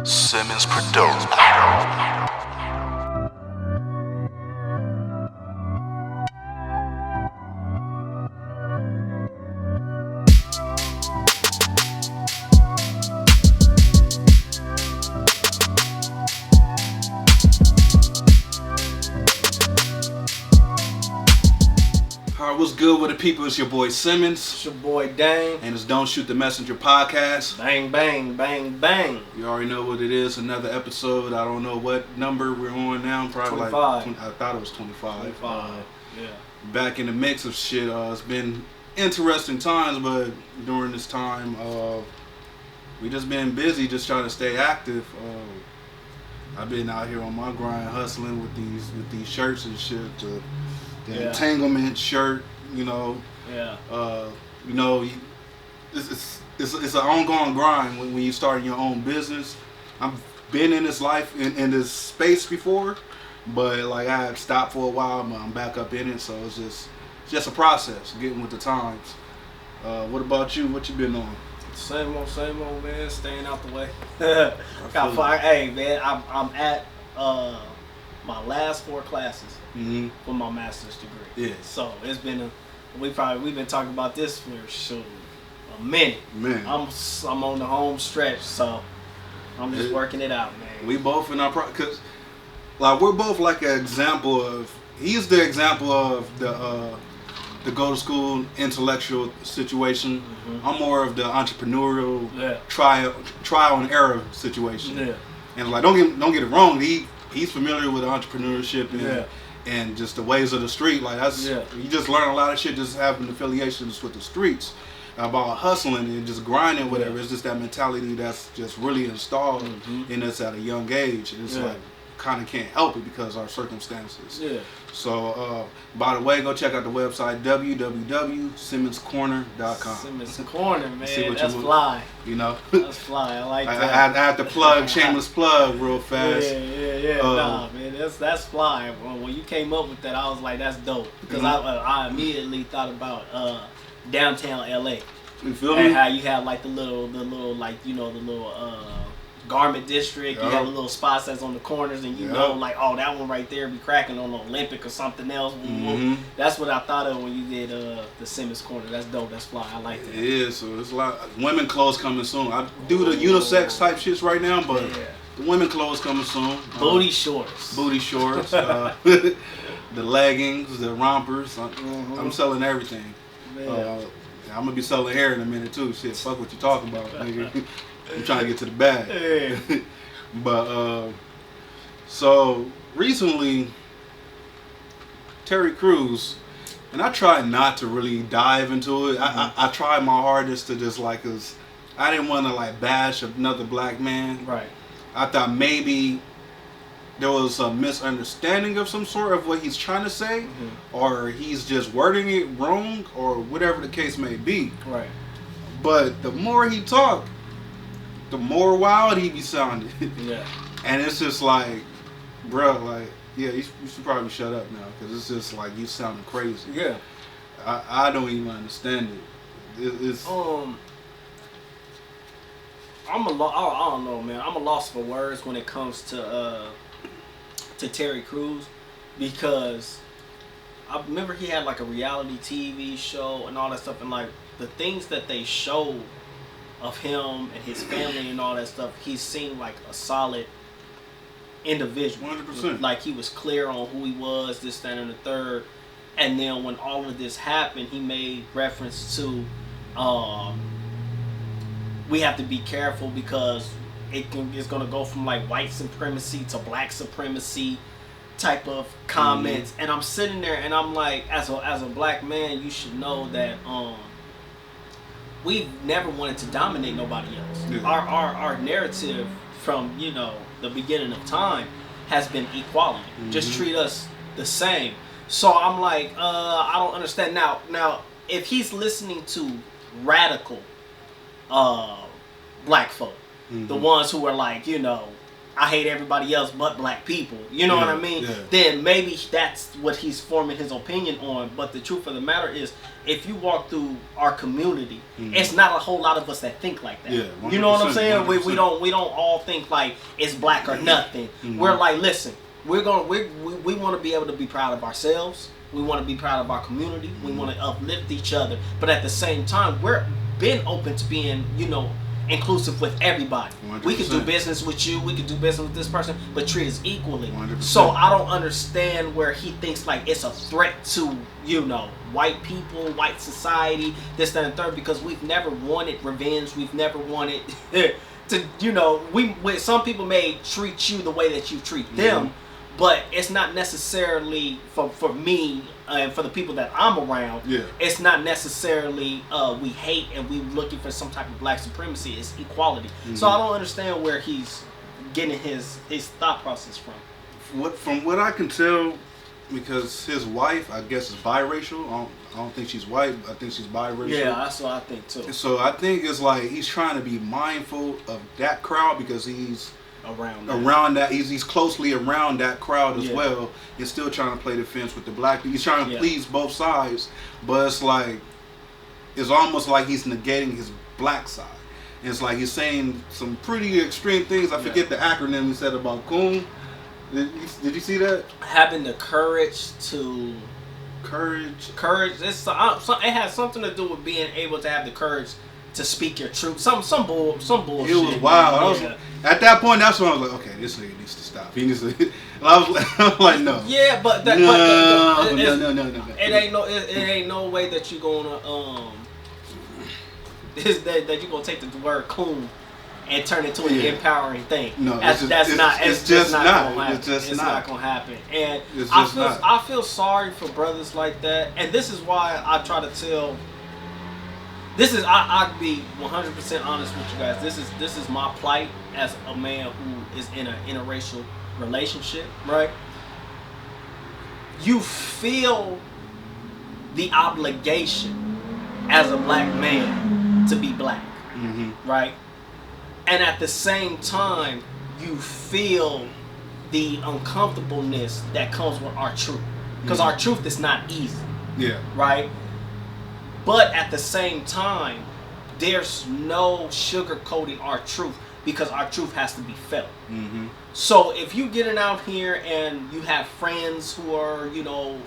Simmons Production. Alright, what's good with the people? It's your boy Simmons. It's your boy Dang. And it's Don't Shoot the Messenger podcast. Bang, bang, bang, bang. You already know what it is. Another episode. I don't know what number we're on now. Probably 25. I thought it was 25. 25. Yeah. Back in the mix of shit. It's been interesting times, but during this time, we just been busy, just trying to stay active. I've been out here on my grind, hustling with these shirts and shit. The entanglement shirt, you know. Yeah. It's an ongoing grind when you start your own business. I've been in this life in this space before, but like I had stopped for a while, but I'm back up in it. So it's just a process, getting with the times. What about you? What you been on? Same old, man. Staying out the way. Got fired. Hey, man, I'm at my last 4 classes for my master's degree. Yeah. So it's been we've been talking about this for a minute. Man, I'm on the home stretch, so I'm just working it out, man. We both in our cause like we're both like an example of. He's the example of the go to school intellectual situation. I'm more of the entrepreneurial trial and error situation. Yeah. And like don't get it wrong, he's familiar with entrepreneurship and just the ways of the street. Like you just learn a lot of shit just having affiliations with the streets about hustling and just grinding, whatever. It's just that mentality that's just really installed in us at a young age. And it's like kind of can't help it because of our circumstances. Yeah. So, by the way, go check out the website www.simmonscorner.com. Simmons Corner, man. That's fly. You know, that's fly. I like that. I had to plug, shameless plug, real fast. Yeah. Nah, man, that's fly. When you came up with that, I was like, that's dope because I immediately thought about downtown LA. You feel and me? how you have like the little like the little garment district. You have the little spots that's on the corners, and you know, like, oh, that one right there be cracking on the Olympic or something else. That's what I thought of when you did the Simmons Corner. That's dope. That's fly. I like that. Yeah, so it's a lot. Women clothes coming soon. I do the unisex type shits right now, but the women clothes coming soon. Booty shorts. The leggings, the rompers. I'm selling everything. I'm gonna be selling hair in a minute too. Shit, fuck what you talking about, nigga. I'm trying to get to the bag. Hey. But so recently, Terry Crews, and I tried not to really dive into it. I tried my hardest to just like, cause I didn't want to like bash another black man. Right. I thought maybe there was a misunderstanding of some sort of what he's trying to say, or he's just wording it wrong, or whatever the case may be. Right. But the more he talked, the more wild he be sounding. Yeah. And it's just like, bro, like, yeah, you should probably shut up now, because it's just like you sounding crazy. Yeah. I don't even understand it. It's I don't know, man. I'm a loss for words when it comes to Terry Crews, because I remember he had like a reality TV show and all that stuff, and like the things that they showed of him and his family and all that stuff, he seemed like a solid individual. 100%. Like he was clear on who he was, this, that, and the third. And then when all of this happened, he made reference to we have to be careful because it's going to go from like white supremacy to black supremacy type of comments. And I'm sitting there and I'm like, as a black man, you should know that we've never wanted to dominate nobody else. Yeah. Our narrative from the beginning of time has been equality. Just treat us the same. So I'm like, I don't understand now if he's listening to radical black folk, the ones who are like, I hate everybody else but black people. You know what I mean? Yeah. Then maybe that's what he's forming his opinion on. But the truth of the matter is, if you walk through our community, it's not a whole lot of us that think like that. Yeah, you know what I'm saying? 100%. We don't all think like it's black or nothing. We're like, listen, we want to be able to be proud of ourselves. We want to be proud of our community. We want to uplift each other. But at the same time, we're been open to being, inclusive with everybody. 100%. We could do business with you. We could do business with this person, but treat us equally. 100%. So I don't understand where he thinks like it's a threat to, white people, white society, this, that, and third, because we've never wanted revenge. We've never wanted to, some people may treat you the way that you treat them, but it's not necessarily for me and for the people that I'm around. Yeah. It's not necessarily we hate and we looking for some type of black supremacy. It's equality. So I don't understand where he's getting his thought process from. From what I can tell, because his wife, I guess, is biracial. I don't think she's white. I think she's biracial. Yeah, that's what I think too. So I think it's like he's trying to be mindful of that crowd because he's around that. He's closely around that crowd as well. He's still trying to play the fence with the black people. He's trying to please both sides, but it's almost like he's negating his black side. And it's like he's saying some pretty extreme things. I forget the acronym he said about coon. Did you see that? Having the courage to... Courage. It has something to do with being able to have the courage to speak your truth. Some bullshit. It was wild. At that point, that's when I was like, okay, this nigga needs to stop. He needs to. I was like, no. Yeah, but no. It ain't no way that you gonna that you gonna take the word coon and turn it to an empowering thing. No, it's just not gonna happen. And I feel sorry for brothers like that. And this is why I try to tell. I'll be 100% honest with you guys. This is my plight as a man who is in an interracial relationship, right? You feel the obligation as a black man to be black, right? And at the same time, you feel the uncomfortableness that comes with our truth. Because our truth is not easy. Yeah. Right? But at the same time, there's no sugarcoating our truth because our truth has to be felt. So if you getting out here and you have friends who are,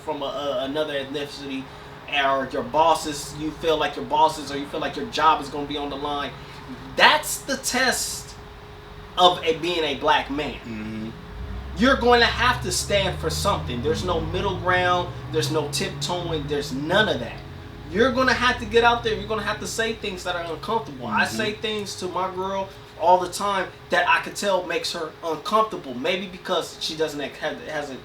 from another ethnicity, or your bosses, you feel like your bosses, or you feel like your job is going to be on the line, that's the test of being a black man. You're going to have to stand for something. There's no middle ground. There's no tiptoeing. There's none of that. You're going to have to get out there. You're going to have to say things that are uncomfortable. I say things to my girl all the time that I could tell makes her uncomfortable. Maybe because she hasn't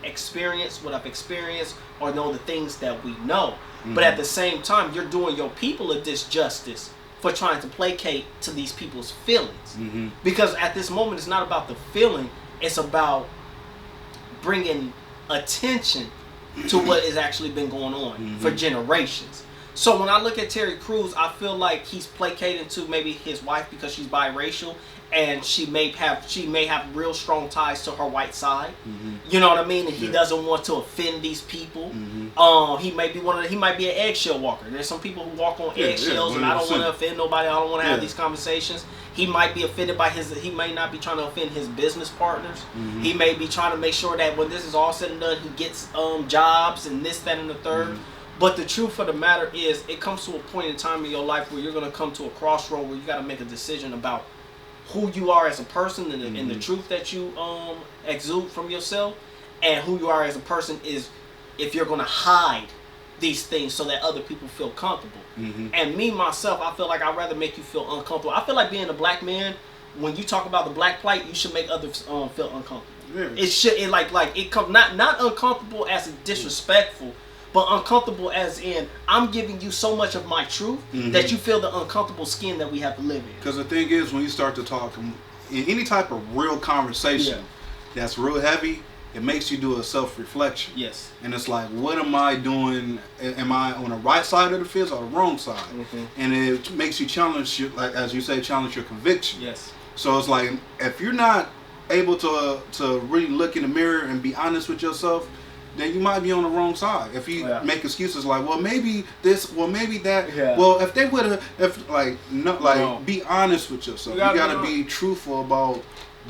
experienced what I've experienced or know the things that we know. But at the same time, you're doing your people a disjustice for trying to placate to these people's feelings. Because at this moment, it's not about the feeling. It's about bringing attention to what has actually been going on for generations. So when I look at Terry Crews, I feel like he's placating to maybe his wife because she's biracial, and she may have real strong ties to her white side. You know what I mean? And he doesn't want to offend these people. He might be an eggshell walker. There's some people who walk on eggshells, and I don't want to offend nobody. I don't want to have these conversations. He might be offended by he may not be trying to offend his business partners. He may be trying to make sure that when this is all said and done, he gets jobs and this, that, and the third. But the truth of the matter is, it comes to a point in time in your life where you're going to come to a crossroad where you got to make a decision about who you are as a person and the truth that you exude from yourself, and who you are as a person is if you're going to hide these things so that other people feel comfortable. And me, myself, I feel like I'd rather make you feel uncomfortable. I feel like being a black man, when you talk about the black plight, you should make others feel uncomfortable. It should it comes not uncomfortable as disrespectful, but uncomfortable as in I'm giving you so much of my truth that you feel the uncomfortable skin that we have to live in. Because the thing is, when you start to talk in any type of real conversation that's real heavy, it makes you do a self-reflection. Yes. And it's like, what am I doing? Am I on the right side of the fence or the wrong side? And it makes you challenge, like as you say, challenge your conviction. Yes. So it's like, if you're not able to really look in the mirror and be honest with yourself, then you might be on the wrong side. If you make excuses like, well, maybe this, well, maybe that. Yeah. Well, if they would have, if like, no, like, no. Be honest with yourself. You gotta be truthful about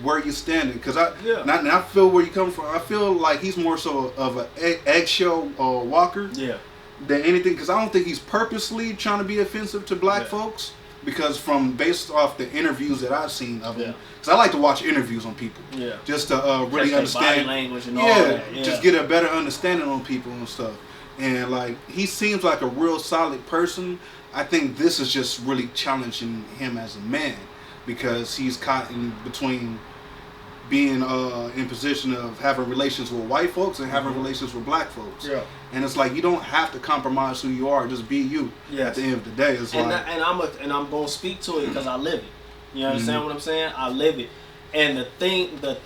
where you're standing. Because I feel where you come from. I feel like he's more so of an eggshell walker. Yeah. Than anything, because I don't think he's purposely trying to be offensive to black folks. Because based off the interviews that I've seen of him, because I like to watch interviews on people, just to really understand, body language and all that. Just get a better understanding on people and stuff. And like, he seems like a real solid person. I think this is just really challenging him as a man, because he's caught in between being in position of having relations with white folks and having relations with black folks. Yeah. And it's like, you don't have to compromise who you are. Just be you. Yes. At the end of the day, it's and like, I'm gonna speak to it because I live it. You understand what I'm saying? I live it. And the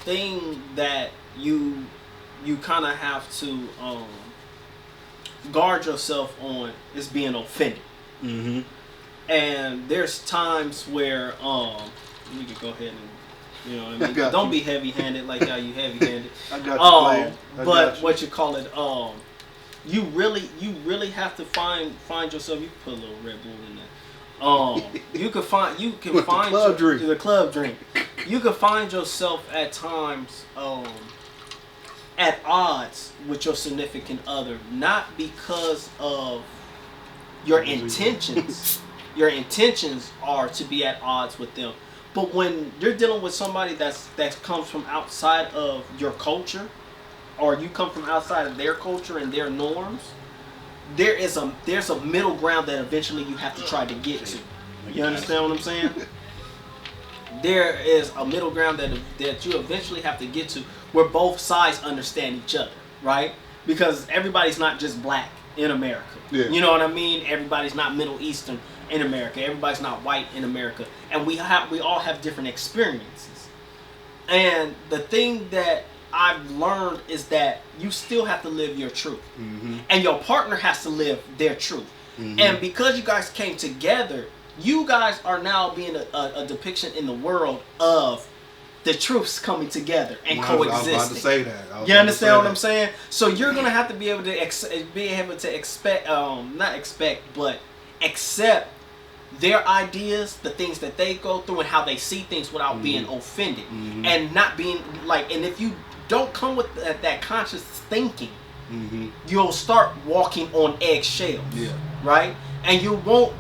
thing that you kind of have to guard yourself on is being offended. Mm-hmm. And there's times where we could go ahead and. You know what I mean? Don't be heavy-handed like how you heavy-handed. I got you. But what you call it? You really have to find yourself. You can put a little Red Bull in there. You can find the club drink. You can find yourself at times at odds with your significant other, not because of your intentions. Your intentions are to be at odds with them. But when you're dealing with somebody that comes from outside of your culture, or you come from outside of their culture and their norms, there's a middle ground that eventually you have to try to get to. You understand what I'm saying? There is a middle ground that you eventually have to get to where both sides understand each other, right? Because everybody's not just black in America. Yeah. You know what I mean? Everybody's not Middle Eastern in America. Everybody's not white in America. And we all have different experiences. And the thing that I've learned is that you still have to live your truth. Mm-hmm. And your partner has to live their truth. Mm-hmm. And because you guys came together, you guys are now being a depiction in the world of the truths coming together and coexisting. I was about to say that. You understand what I'm saying? So you're gonna have to be able to expect, not expect, but accept their ideas, the things that they go through, and how they see things without being offended, and not being like. And if you don't come with that conscious thinking, you'll start walking on eggshells. Yeah. Right? And you won't.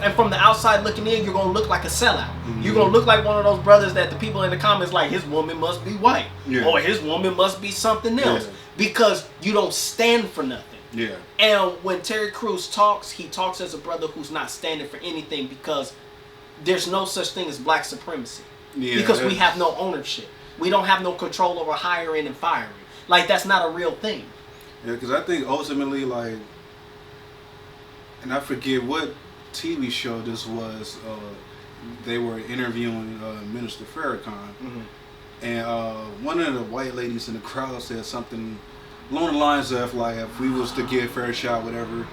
And from the outside looking in, you're gonna look like a sellout. You're gonna look like one of those brothers that the people in the comments like, his woman must be white, or his woman must be something else, because you don't stand for nothing. Yeah. And when Terry Crews talks, he talks as a brother who's not standing for anything, because there's no such thing as black supremacy. Yeah, because we have no ownership. We don't have no control over hiring and firing. Like, that's not a real thing. Yeah, because I think ultimately, like, and I forget what TV show this was, they were interviewing Minister Farrakhan, and one of the white ladies in the crowd said something along the lines of, like, if we was to get a fair shot, whatever,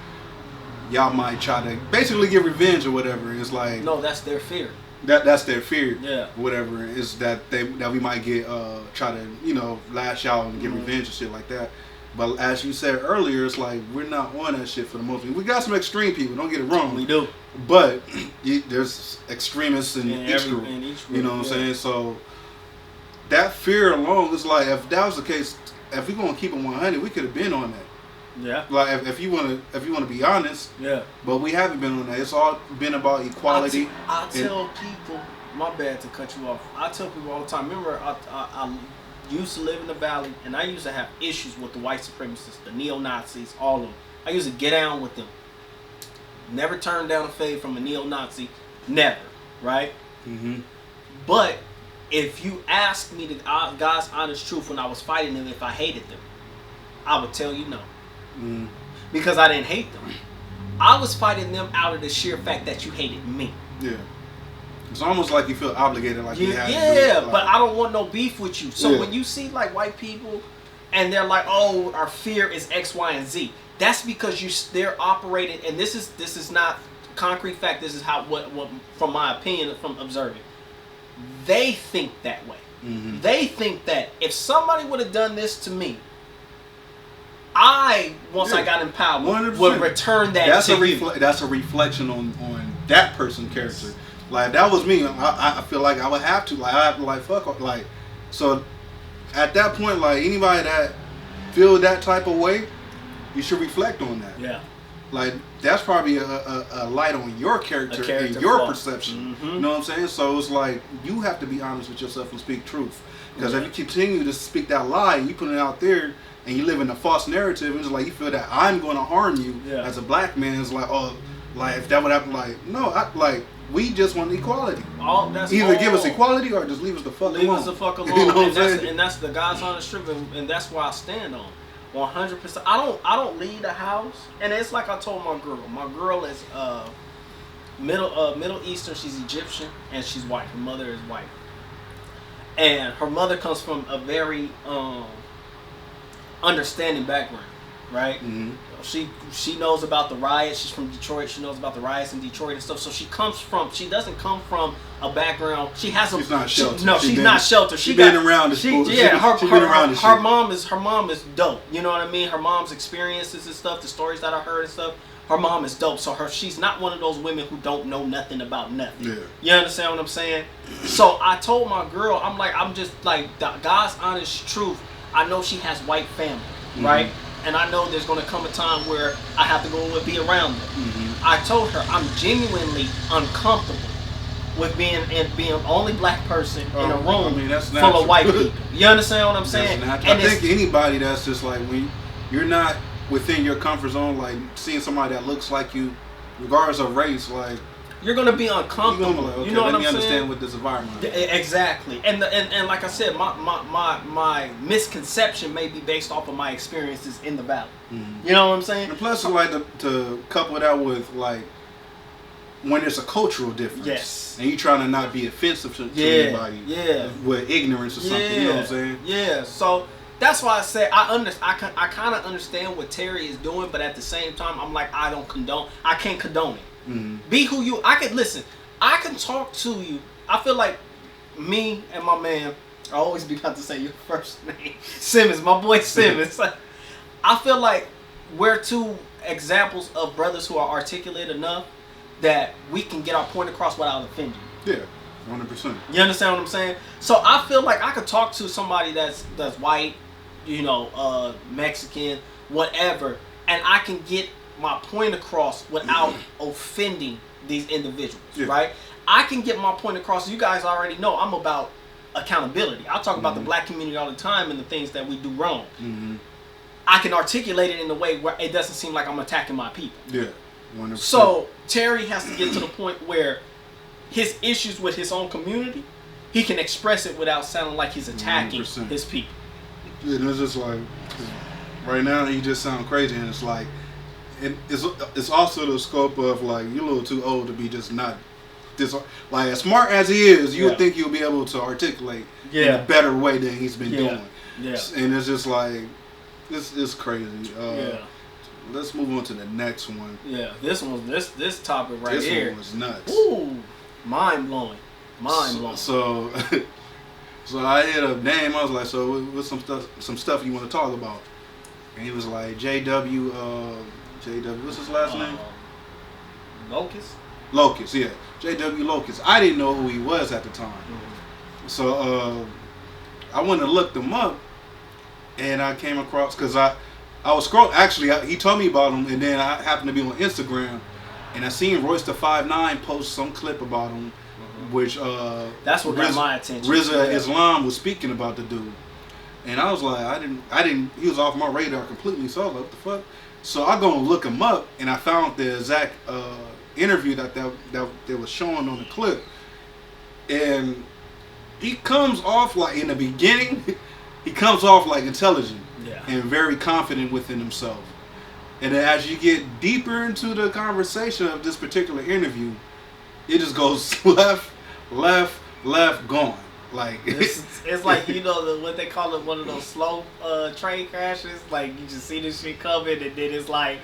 y'all might try to basically get revenge or whatever. It's like, no, that's their fear. That's their fear. Yeah. Whatever is that we might get try to lash out and get revenge and shit like that. But as you said earlier, it's like, we're not on that shit for the most part. We got some extreme people, don't get it wrong. We do. But there's extremists in each group. You know what I'm saying? So that fear alone is like, if that was the case, if we're gonna keep it 100, we could have been on that. Yeah. Like, if you wanna be honest. Yeah. But we haven't been on that. It's all been about equality. I tell people, my bad to cut you off. I tell people all the time. Remember, I used to live in the valley, and I used to have issues with the white supremacists, the neo-Nazis, all of them. I used to get down with them. Never turned down a fade from a neo-Nazi. Never. Right? Mm-hmm. But if you ask me God's honest truth when I was fighting them, if I hated them, I would tell you no. Mm. Because I didn't hate them. I was fighting them out of the sheer fact that you hated me. Yeah. It's almost like you feel obligated, like you have to do it. Like, but I don't want no beef with you. So when you see like white people and they're like, "Oh, our fear is X, Y, and Z," that's because they're operating, and this is not concrete fact. This is how what from my opinion from observing, they think that way. Mm-hmm. They think that if somebody would have done this to me, once I got empowered, 100%. would return that That's to that's a reflection on that person's character. Like, if that was me, I feel like I would have to. Like, I have to, like, fuck. Like, so at that point, like, anybody that feel that type of way, you should reflect on that. Yeah. Like, that's probably a light on your character and your flaw. perception. Mm-hmm. You know what I'm saying? So it's like, you have to be honest with yourself and speak truth. Because if you continue to speak that lie and you put it out there and you live in a false narrative, and it's like you feel that I'm going to harm you as a black man, it's like, oh, like, if that would happen, like, no, we just want equality. Either give us equality or just leave us the fuck alone. Leave us the fuck alone. You know what I'm saying? And that's the God's honest truth, and that's where I stand on. 100%. I don't leave the house, and it's like I told my girl. My girl is Middle Eastern. She's Egyptian and she's white. Her mother is white, and her mother comes from a very understanding background, right? Mm-hmm. She knows about the riots. She's from Detroit. She knows about the riots in Detroit and stuff. So she doesn't come from a background. She's not sheltered. She's not sheltered. She's been around this. Her mom is dope. You know what I mean? Her mom's experiences and stuff, the stories that I heard and stuff. Her mom is dope. So she's not one of those women who don't know nothing about nothing. Yeah. You understand what I'm saying? So I told my girl, I'm just like, God's honest truth. I know she has white family, right? And I know there's going to come a time where I have to go and be around them. Mm-hmm. I told her I'm genuinely uncomfortable with being the only black person in a room full of white people. You understand what I'm saying? I think anybody that's just like, when you're not within your comfort zone, like seeing somebody that looks like you, regardless of race, like, you're gonna be uncomfortable. Like, okay, you know what let I'm me saying? understand what this environment is. Exactly. And like I said, my misconception may be based off of my experiences in the valley. Mm-hmm. You know what I'm saying? And plus, like, to couple that with, like, when there's a cultural difference, yes, and you trying to not be offensive to anybody, with ignorance or something. You know what I'm saying? Yeah. So that's why I say I kind of understand what Terry is doing, but at the same time, I'm like, I can't condone it. Mm-hmm. Be who you. I can talk to you. I feel like me and my man. I always be about to say your first name, Simmons. My boy Simmons. I feel like we're two examples of brothers who are articulate enough that we can get our point across without offending. Yeah, 100%. You understand what I'm saying? So I feel like I could talk to somebody that's white, Mexican, whatever, and I can get my point across without offending these individuals, right? I can get my point across. You guys already know I'm about accountability. I talk about the black community all the time and the things that we do wrong. Mm-hmm. I can articulate it in a way where it doesn't seem like I'm attacking my people. Yeah, 100%. So Terry has to get to the point where his issues with his own community, he can express it without sounding like he's attacking 100%. His people. Yeah, and it's just like, right now he just sounds crazy, and it's like, it's also the scope of, like, you're a little too old to be just not this, like, as smart as he is, you would think you'll be able to articulate in a better way than he's been doing. Yeah. And it's just like, it's crazy. Let's move on to the next one. Yeah, this topic right here. This one was nuts. Ooh, mind blowing. So I hit up Dame. I was like, so what's some stuff you want to talk about? And he was like, JW, what's his last name? Locust, yeah. JW Locust. I didn't know who he was at the time. Mm-hmm. So I went and looked him up, and I came across, because I was scrolling. Actually, he told me about him, and then I happened to be on Instagram, and I seen Royce the 5'9" post some clip about him, which that's what got my attention. Rizza Islam was speaking about the dude, and I was like, I didn't. He was off my radar completely. So I was like, what the fuck? So I go and look him up, and I found the exact interview that they was showing on the clip, and he comes off like, in the beginning, he comes off like intelligent and very confident within himself. And then as you get deeper into the conversation of this particular interview, it just goes left, gone. Like, it's like, what they call it, one of those slow train crashes. Like, you just see this shit coming, and then it's like,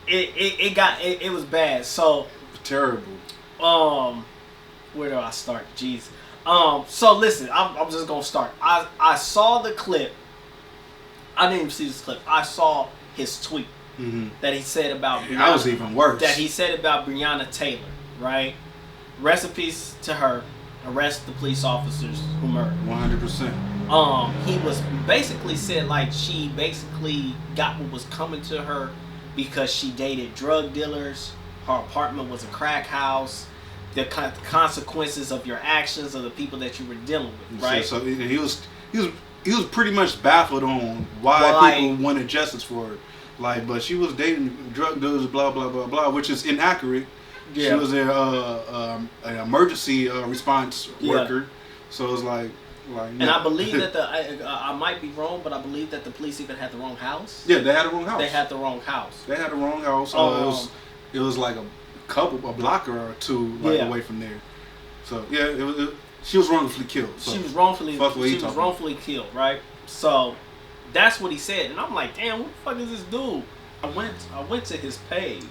it was bad. So terrible. Where do I start? Jeez. So listen, I'm just gonna start. I saw the clip. I didn't even see this clip. I saw his tweet that he said about Breonna. That was even worse. That he said about Breonna Taylor, right? Rest in peace to her. Arrest the police officers who murdered. 100%. He was basically said like she basically got what was coming to her because she dated drug dealers. Her apartment was a crack house. The consequences of your actions of the people that you were dealing with, right? So he was pretty much baffled on why people wanted justice for her. Like, but she was dating drug dealers, blah blah blah blah, which is inaccurate. Yeah. She was an emergency response worker, so it's like. And I believe that I might be wrong, but I believe that the police even had the wrong house. Yeah, they had the wrong house. They had the wrong house. It was like a blocker or two away from there. So yeah, she was wrongfully killed. So she was wrongfully killed, right? So that's what he said, and I'm like, damn, what the fuck is this dude? I went to his page,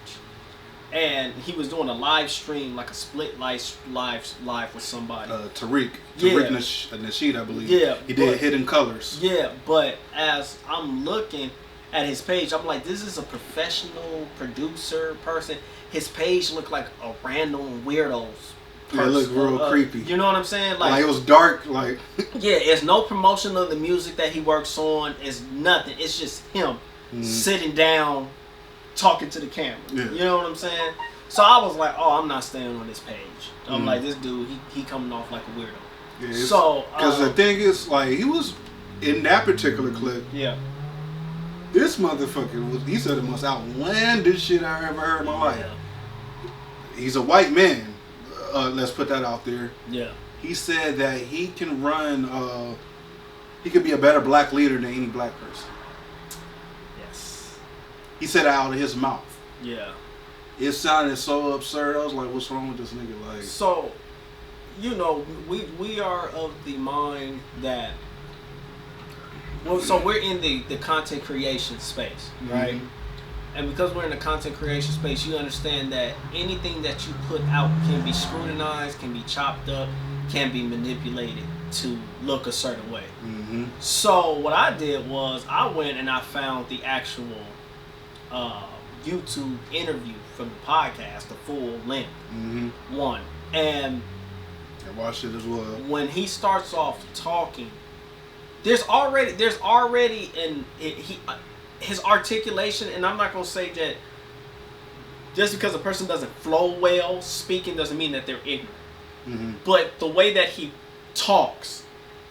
and he was doing a live stream, like a split live with somebody. Tariq Nasheed, I believe. Yeah, he did Hidden Colors. Yeah, but as I'm looking at his page, I'm like, this is a professional producer person. His page looked like a random weirdo's person. Yeah, it looked real creepy. You know what I'm saying? Like it was dark. Like yeah, it's no promotion of the music that he works on. It's nothing. It's just him sitting down, talking to the camera. Yeah. You know what I'm saying? So I was like, oh, I'm not staying on this page. I'm like, this dude, he coming off like a weirdo. Yeah, so because the thing is, like, he was in that particular clip. Yeah. This motherfucker he said the most outlandish shit I ever heard in my life. Yeah. He's a white man. Let's put that out there. Yeah. He said that he can run. He could be a better black leader than any black person. Yes. He said it out of his mouth. Yeah. It sounded so absurd. I was like, "What's wrong with this nigga?" Like, so, you know, we are of the mind that. Well, so we're in the content creation space, right? Mm-hmm. And because we're in the content creation space, you understand that anything that you put out can be scrutinized, can be chopped up, can be manipulated to look a certain way. Mm-hmm. So what I did was I went and I found the actual YouTube interview from the podcast, the full length one. And I watched it as well. When he starts off talking, there's already his articulation, and I'm not gonna say that just because a person doesn't flow well speaking doesn't mean that they're ignorant. Mm-hmm. But the way that he talks,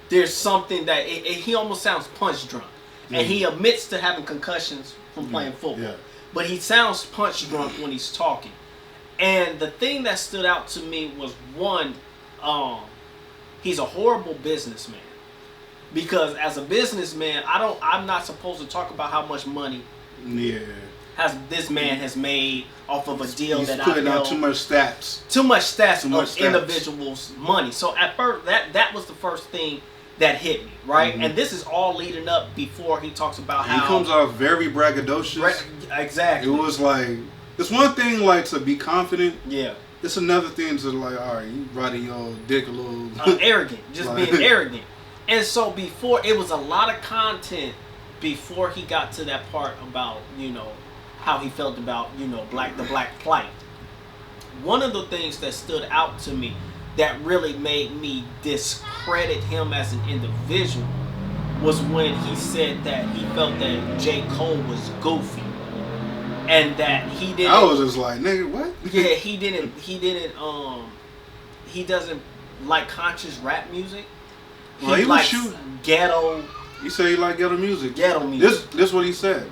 there's something that he almost sounds punch drunk, and he admits to having concussions from playing football. Yeah. But he sounds punch drunk when he's talking. And the thing that stood out to me was one, he's a horrible businessman. Because as a businessman, I'm not supposed to talk about how much money this man has made off of a deal he's that I putting out too much stats of individuals' money. So at first, that was the first thing that hit me, right? Mm-hmm. And this is all leading up before he talks about how he comes off very braggadocious. Exactly. It was like, it's one thing like to be confident. Yeah. It's another thing to like, all right, you riding your dick a little arrogant, just like, being arrogant. And so before, it was a lot of content before he got to that part about, you know, how he felt about, you know, the black plight. One of the things that stood out to me that really made me discredit him as an individual was when he said that he felt that J. Cole was goofy. And that he didn't. I was just like, nigga, what? Yeah, he doesn't like conscious rap music. He likes ghetto. He said he liked ghetto music. This what he said.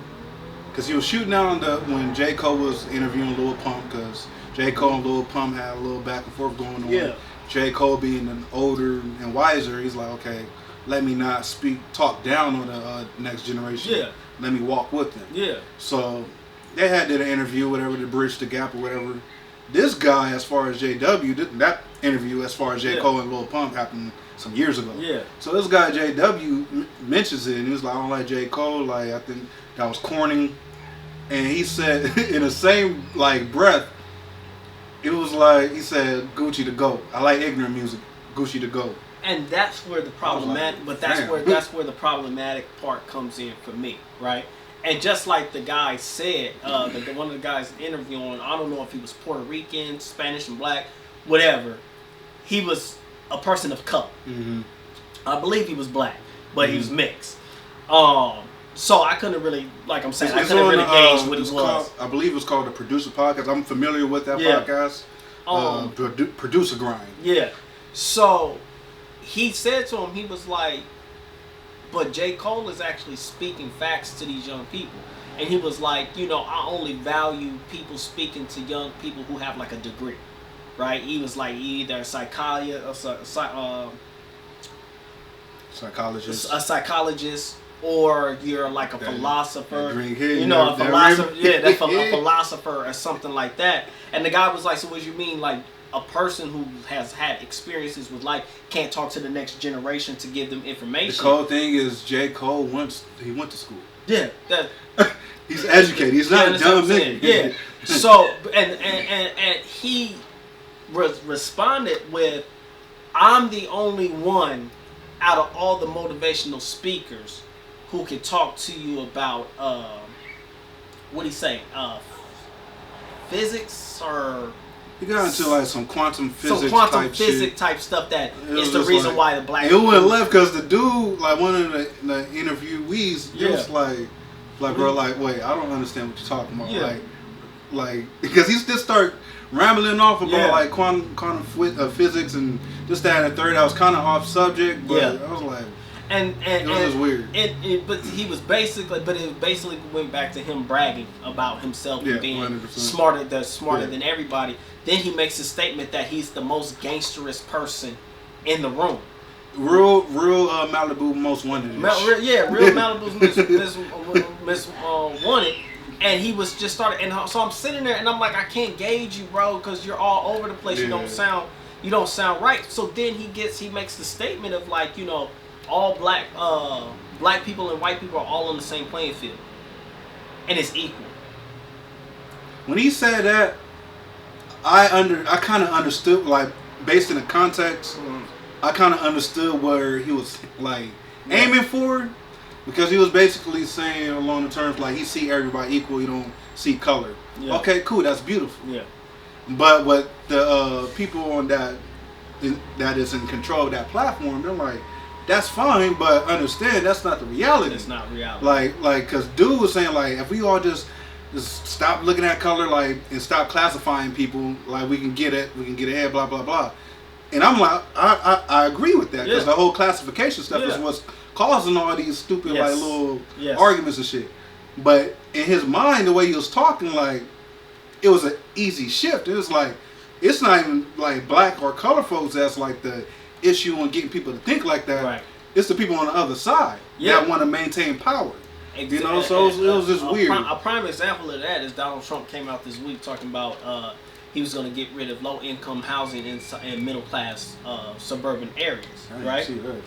Because he was shooting out when J. Cole was interviewing Lil Pump, because J. Cole and Lil Pump had a little back and forth going on. Yeah. J. Cole being an older and wiser, he's like, okay, let me not talk down on the next generation. Yeah. Let me walk with them. Yeah. So they did an interview, whatever, to bridge the gap or whatever. This guy, as far as JW, that interview as far as J. Cole and Lil Pump happened some years ago. Yeah. So this guy JW mentions it, and he was like, I don't like J. Cole. Like, I think that was corny. And he said in the same breath, it was like he said, Gucci the GOAT. I like ignorant music. Gucci to go. And that's where the problematic, like, but that's where the problematic part comes in for me, right? And just like the guy said, one of the guys interviewing, I don't know if he was Puerto Rican, Spanish and black, whatever. He was a person of color. Mm-hmm. I believe he was black, but he was mixed. So I couldn't really, like I'm saying, I couldn't really gauge what he was. I believe it was called the Producer Podcast. I'm familiar with that podcast. Producer Grind. Yeah. So he said to him, he was like, but J. Cole is actually speaking facts to these young people. And he was like, I only value people speaking to young people who have like a degree, right? He was like either a psychologist, a psychologist, or you're like a philosopher, a philosopher or something like that. And the guy was like, so what do you mean, like a person who has had experiences with life can't talk to the next generation to give them information? The cool thing is J. Cole went to school. Yeah, he's educated. He's not a dumb nigga. Yeah. So and he responded with, "I'm the only one out of all the motivational speakers who can talk to you about what do you say, physics or." He got into like some quantum physics type stuff that is the reason why the black. It went left because the dude, like one of the interviewees, was like bro, like wait, I don't understand what you're talking about. Yeah. Like because he just started rambling off about like quantum physics and just that and the third. I was kind of off subject, but I was like. And it was just weird. But it basically went back to him bragging about himself and being 100%. smarter than everybody. Then he makes a statement that he's the most gangsterous person in the room. Real Malibu most wanted. Real Malibu's most wanted. And he was just started, and so I'm sitting there and I'm like, I can't gauge you, bro, because you're all over the place. You don't sound right. So then he makes the statement of like, all black people and white people are all on the same playing field, and it's equal. When he said that, I kind of understood, like based in the context, I kind of understood where he was like aiming for, because he was basically saying along the terms like he see everybody equal, you don't see color. Yeah. Okay, cool, that's beautiful. Yeah. But what the people on that is in control of that platform, they're like, that's fine, but understand that's not the reality. It's not reality. Like, cause dude was saying like, if we all just stop looking at color, like, and stop classifying people, like we can get ahead, blah blah blah. And I'm like, I agree with that, because the whole classification stuff is what's causing all these stupid like little arguments and shit. But in his mind, the way he was talking, like, it was an easy shift. It was like, it's not even like black or color folks that's like the issue on getting people to think like that. Right. It's the people on the other side that want to maintain power. Exactly. So it was just weird. A prime example of that is Donald Trump came out this week talking about he was going to get rid of low-income housing in middle-class suburban areas, right? See that.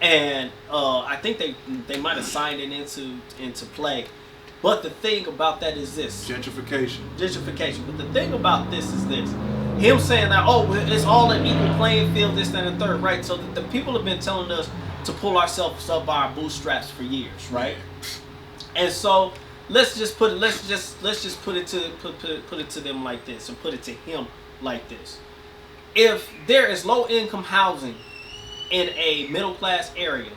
And I think they might have signed it into play. But the thing about that is this. Gentrification. But the thing about this is this. Him saying that, it's all an equal playing field, this, that, and the third, right? So the people have been telling us to pull ourselves up by our bootstraps for years, right? And so let's just put it to them like this, or put it to him like this. If there is low income housing in a middle class area,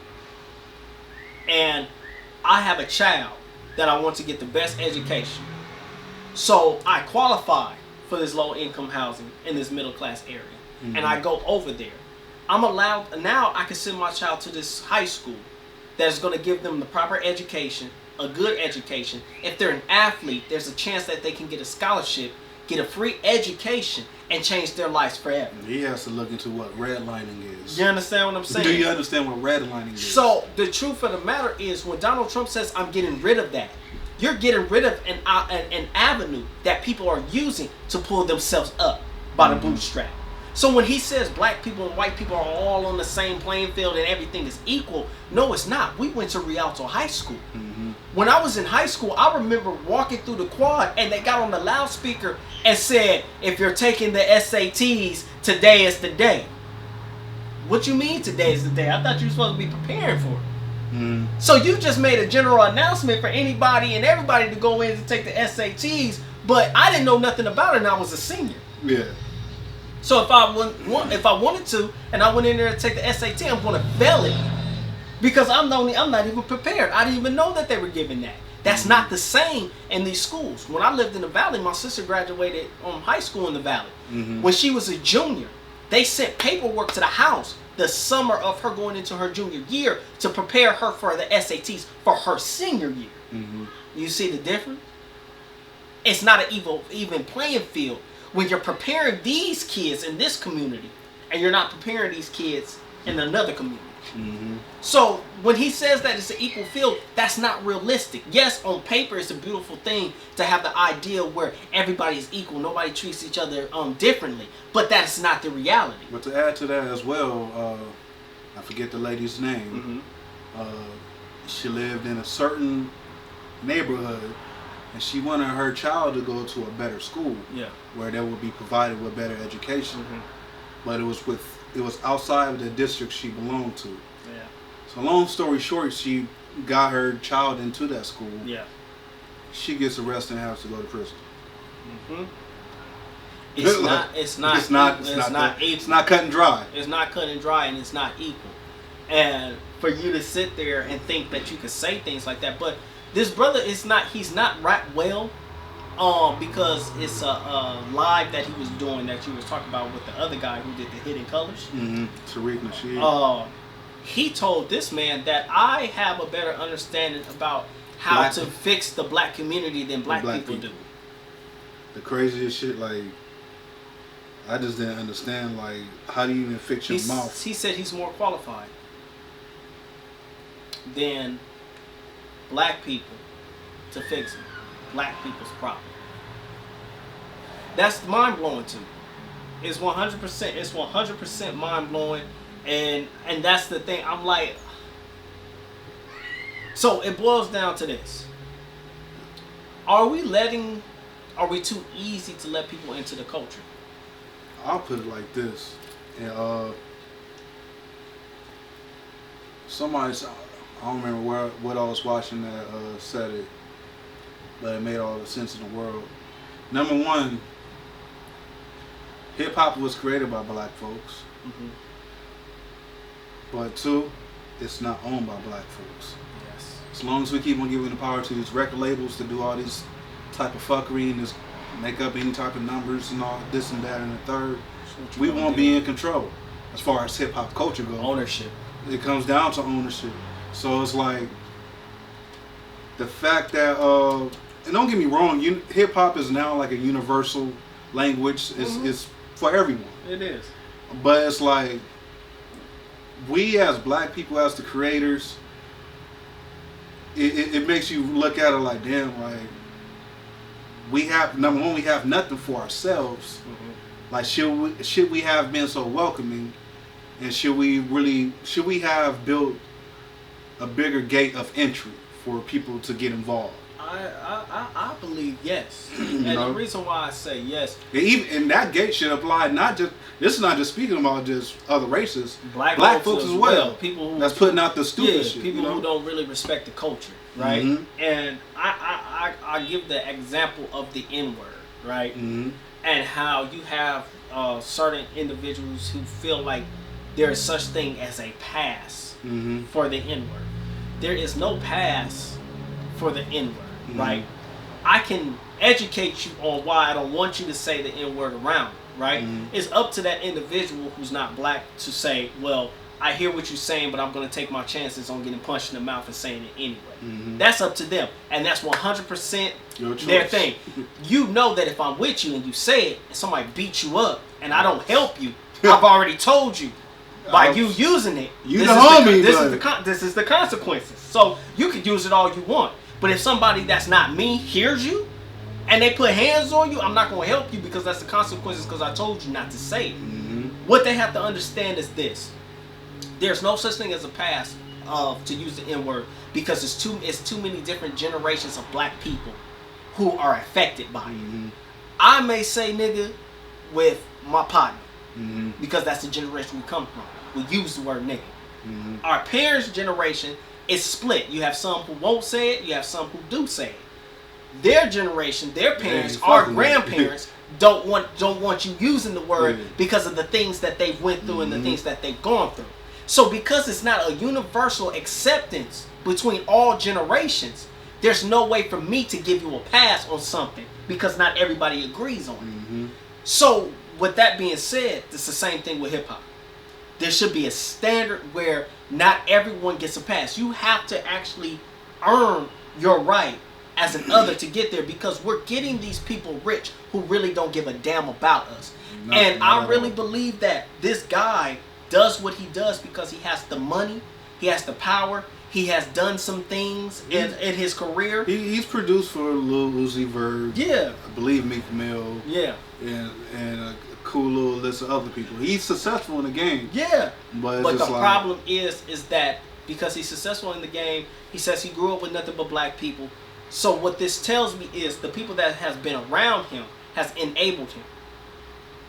and I have a child that I want to get the best education, so I qualify for this low income housing in this middle class area, and I go over there, I'm allowed, now I can send my child to this high school that's going to give them the proper education, a good education. If they're an athlete, there's a chance that they can get a scholarship, get a free education, and change their lives forever. He has to look into what redlining is. You understand what I'm saying? Do you understand what redlining is? So the truth of the matter is, when Donald Trump says, I'm getting rid of that, you're getting rid of an avenue that people are using to pull themselves up by the bootstrap. So when he says black people and white people are all on the same playing field and everything is equal, no, it's not. We went to Rialto High School. When I was in high school, I remember walking through the quad and they got on the loudspeaker and said, if you're taking the SATs, today is the day. What you mean today's the day? I thought you were supposed to be preparing for it. Mm. So you just made a general announcement for anybody and everybody to go in and take the SATs, but I didn't know nothing about it and I was a senior. Yeah. So if I wanted to and I went in there to take the SAT, I'm going to fail it because I'm not even prepared. I didn't even know that they were giving that. That's not the same in these schools. When I lived in the Valley, my sister graduated high school in the Valley. Mm-hmm. When she was a junior, they sent paperwork to the house the summer of her going into her junior year to prepare her for the SATs for her senior year. Mm-hmm. You see the difference? It's not an even playing field when you're preparing these kids in this community and you're not preparing these kids in another community. Mm-hmm. So when he says that it's an equal field, that's not realistic. Yes, on paper it's a beautiful thing to have the idea where everybody is equal, nobody treats each other differently, but that's not the reality. But to add to that as well, I forget the lady's name. Mm-hmm. She lived in a certain neighborhood, and she wanted her child to go to a better school, where they would be provided with better education. Mm-hmm. But it was outside of the district she belonged to. Yeah. So long story short, she got her child into that school. Yeah. She gets arrested and has to go to prison. Mm-hmm. It's not cut and dry. It's not cut and dry, and it's not equal. And for you to sit there and think that you could say things like that, but this brother he's not rap well, because it's a live that he was doing that you was talking about with the other guy who did the Hidden Colors. Mm-hmm. Tariq Nasheed. He told this man that I have a better understanding about how to fix the black community than black people do. The craziest shit, like, I just didn't understand, like, how do you even fix your mouth? He said he's more qualified than black people to fix black people's problem. That's mind blowing to me. It's 100%. It's 100% mind blowing, and that's the thing. I'm like, so it boils down to this: Are we too easy to let people into the culture? I'll put it like this, and I don't remember what I was watching that said it, but it made all the sense in the world. Number one, hip hop was created by black folks. Mm-hmm. But two, it's not owned by black folks. Yes. As long as we keep on giving the power to these record labels to do all these type of fuckery and just make up any type of numbers and all this and that and the third, we won't be in control as far as hip hop culture goes. Ownership. It comes down to ownership. So it's like the fact that, and don't get me wrong, hip hop is now like a universal language. It's for everyone. It is. But it's like, we as black people, as the creators, it makes you look at it like, damn, like, we have, number one, we have nothing for ourselves. Mm-hmm. Like, should we have been so welcoming, and should we have built a bigger gate of entry for people to get involved? I believe yes. And the reason why I say yes, and that gate should apply this is not just speaking about just other races, black folks as well. People that's putting out the stupid shit. People who don't really respect the culture, right? Mm-hmm. And I give the example of the N-word, right? Mm-hmm. And how you have certain individuals who feel like there is such thing as a pass for the N-word. There is no pass for the N-word, right? I can educate you on why I don't want you to say the N-word around, right? It's up to that individual who's not black to say, well, I hear what you're saying, but I'm going to take my chances on getting punched in the mouth and saying it anyway. That's up to them, and that's 100% their thing. You know that if I'm with you and you say it, and somebody beats you up, and I don't help you, I've already told you. By you using it, this is the consequences. So you can use it all you want. But if somebody that's not me hears you and they put hands on you, I'm not going to help you because that's the consequences because I told you not to say it. What they have to understand is this. There's no such thing as a pass to use the N-word because it's too many different generations of black people who are affected by it. I may say nigga with my partner because that's the generation we come from. will use the word nigga. Our parents' generation is split. You have some who won't say it. You have some who do say it. Their generation, their parents, our grandparents don't want you using the word because of the things that they've went through and the things that they've gone through. So because it's not a universal acceptance between all generations, there's no way for me to give you a pass on something because not everybody agrees on it. So with that being said, it's the same thing with hip hop. There should be a standard where not everyone gets a pass. You have to actually earn your right as an other to get there, because we're getting these people rich who really don't give a damn about us. And I really believe that this guy does what he does because he has the money, he has the power, he has done some things in his career. He's produced for Lil Uzi Vert. Yeah. I believe Meek Mill. Yeah. And a cool little list of other people. He's successful in the game. Yeah. But the problem is that because he's successful in the game, he says he grew up with nothing but black people. So what this tells me is the people that has been around him has enabled him.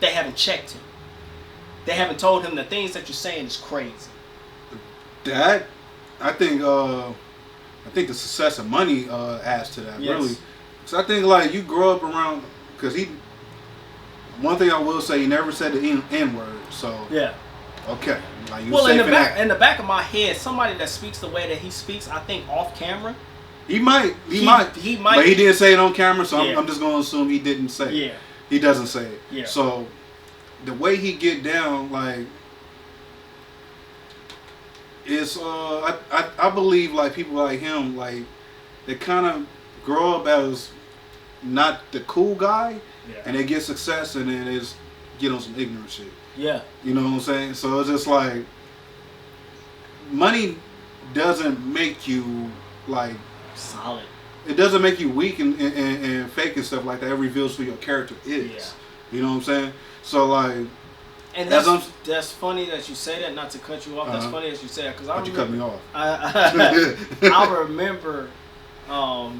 They haven't checked him. They haven't told him the things that you're saying is crazy. That, I think the success of money adds to that, really. So I think like you grow up around, because one thing I will say, he never said the N word. So yeah, okay. Like you in the back of my head, somebody that speaks the way that he speaks, I think off camera. He might, but he didn't say it on camera, so I'm just going to assume he didn't say it. Yeah. He doesn't say it. Yeah. So, the way he get down, like, is, I believe, like, people like him, like, they kind of grow up as not the cool guy, and they get success, and then they just get on some ignorant shit. Yeah. You know what I'm saying? So, it's just like, money doesn't make you, like, solid. It doesn't make you weak and fake and stuff like that. It reveals who your character is. Yeah. You know what I'm saying? So like, and that's funny that you say that. Not to cut you off. That's funny that you say that because you cut me off. I remember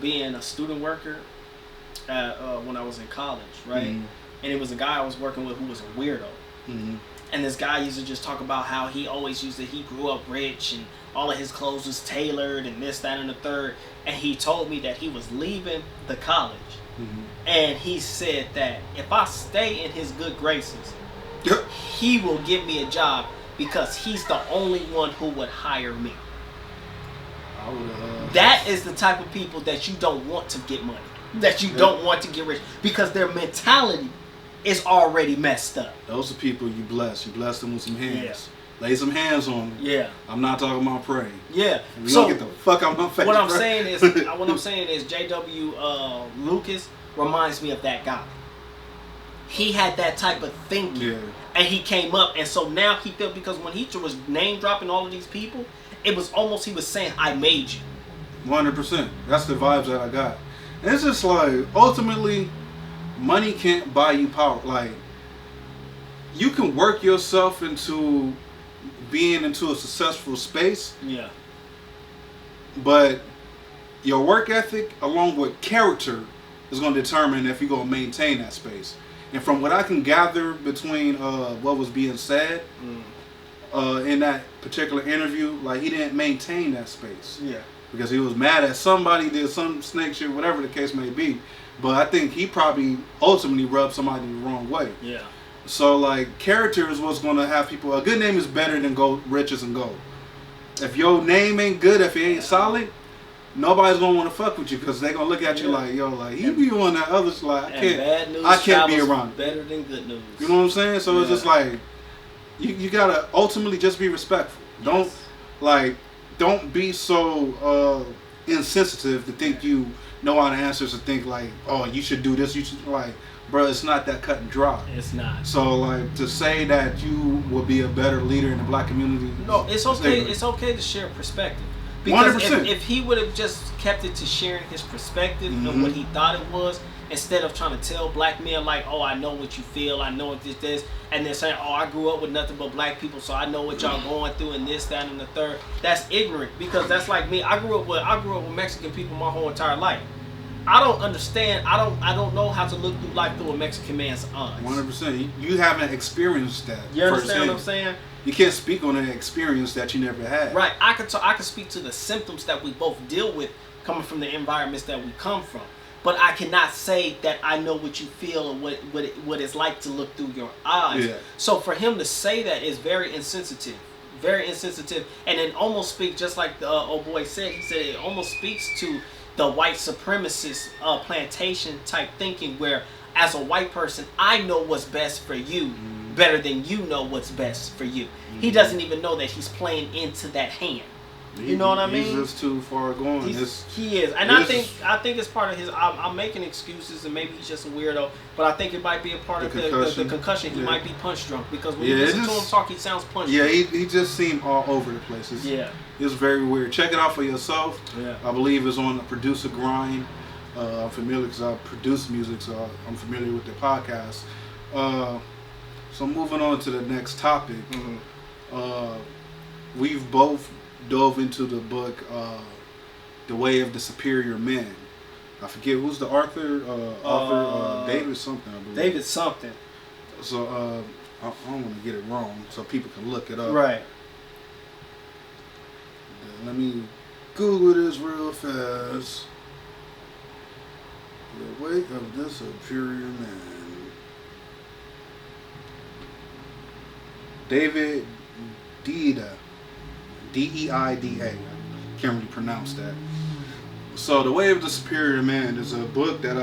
being a student worker when I was in college, right? And it was a guy I was working with who was a weirdo. And this guy used to just talk about how he grew up rich and all of his clothes was tailored and this, that, and the third. And he told me that he was leaving the college. And he said that if I stay in his good graces, he will give me a job because he's the only one who would hire me. That is the type of people that you don't want to get money, that you don't want to get rich, because their mentality is already messed up. Those are people you bless. You bless them with some hands. Yeah. Lay some hands on them. Yeah. I'm not talking about praying. Yeah. You so don't get the fuck out my face. What I'm saying is J.W. Lucas reminds me of that guy. He had that type of thinking. Yeah. And he came up, and so now he felt, because when he was name dropping all of these people, it was almost he was saying, I made you. 100%. That's the vibes that I got. And it's just like, ultimately, money can't buy you power. Like, you can work yourself into being into a successful space. Yeah. But your work ethic along with character is going to determine if you're going to maintain that space. And from what I can gather between what was being said in that particular interview, like, he didn't maintain that space. Yeah. Because he was mad at somebody, did some snake shit, whatever the case may be. But I think he probably ultimately rubbed somebody the wrong way. Yeah. So, like, character is what's going to have people... A good name is better than riches and gold. If your name ain't good, if it ain't solid, nobody's going to want to fuck with you, because they're going to look at you like, yo, like, he be on that other... Like, I can't be around better than good news. You know what I'm saying? So it's just like, you got to ultimately just be respectful. Don't be so insensitive to think you know all the answers, to think like, oh, you should do this, you should, like... Bro, it's not that cut and dry. It's not. So, like, to say that you will be a better leader in the black community... No, it's okay. It's okay to share perspective. Because if he would have just kept it to sharing his perspective and what he thought it was, instead of trying to tell black men, like, oh, I know what you feel, I know what this, and then saying, oh, I grew up with nothing but black people, so I know what y'all going through and this, that, and the third. That's ignorant, because that's like me. I grew up with Mexican people my whole entire life. I don't understand. I don't know how to look through life through a Mexican man's eyes. 100%. You haven't experienced that. You understand what I'm saying? You can't speak on an experience that you never had. Right. I can speak to the symptoms that we both deal with coming from the environments that we come from. But I cannot say that I know what you feel or what it's like to look through your eyes. Yeah. So for him to say that is very insensitive. Very insensitive. And it almost speaks, just like the old boy said, he said it almost speaks to the white supremacist plantation type thinking where as a white person, I know what's best for you better than you know what's best for you. He doesn't even know that he's playing into that hand. You know what I mean? He's just too far gone. He is, and I think it's part of his. I'm making excuses, and maybe he's just a weirdo. But I think it might be a part of the concussion. He might be punch drunk because when you listen to him talk, he sounds punch drunk. Yeah, he just seemed all over the place. It's very weird. Check it out for yourself. Yeah. I believe it's on the Producer Grind. I'm familiar because I produce music, so I'm familiar with the podcast. So moving on to the next topic, we've both dove into the book The Way of the Superior Man. I forget who's the author. David something, I believe. David something. So I don't want to get it wrong, so people can look it up. Right. Let me Google this real fast. The Way of the Superior Man. David Deida. Deida. Can't really pronounce that. So, The Way of the Superior Man is a book that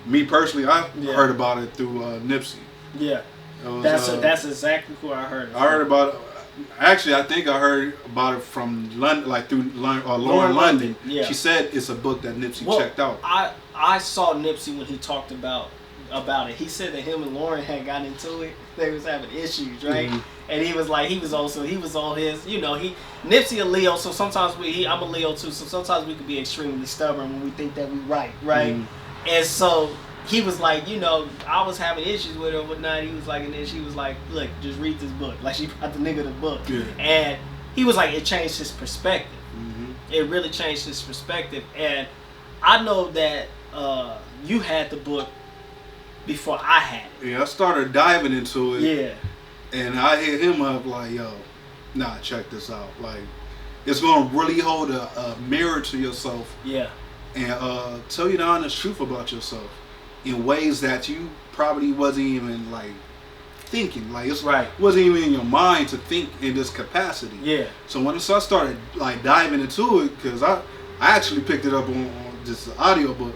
me personally, I heard about it through Nipsey. Yeah. That's exactly who I heard. I heard about it. Actually, I think I heard about it from London, like through Lauren London. Yeah. She said it's a book that Nipsey checked out. I saw Nipsey when he talked about it. He said that him and Lauren had gotten into it. They was having issues, right? And he was like, he was on his, Nipsey a Leo, so sometimes I'm a Leo too, so sometimes we can be extremely stubborn when we think that we right? And so he was like, I was having issues with her and whatnot. He was like, and then she was like, look, just read this book. Like, she brought the nigga the book. Yeah. And he was like, it changed his perspective. It really changed his perspective. And I know that you had the book before I had it. Yeah, I started diving into it. Yeah. And I hit him up like, yo, nah, check this out. Like, it's going to really hold a mirror to yourself. Yeah. And tell you the honest truth about yourself in ways that you probably wasn't even, like, thinking. Like, it wasn't even in your mind to think in this capacity. Yeah. So when I started, like, diving into it, because I actually picked it up on this audio book,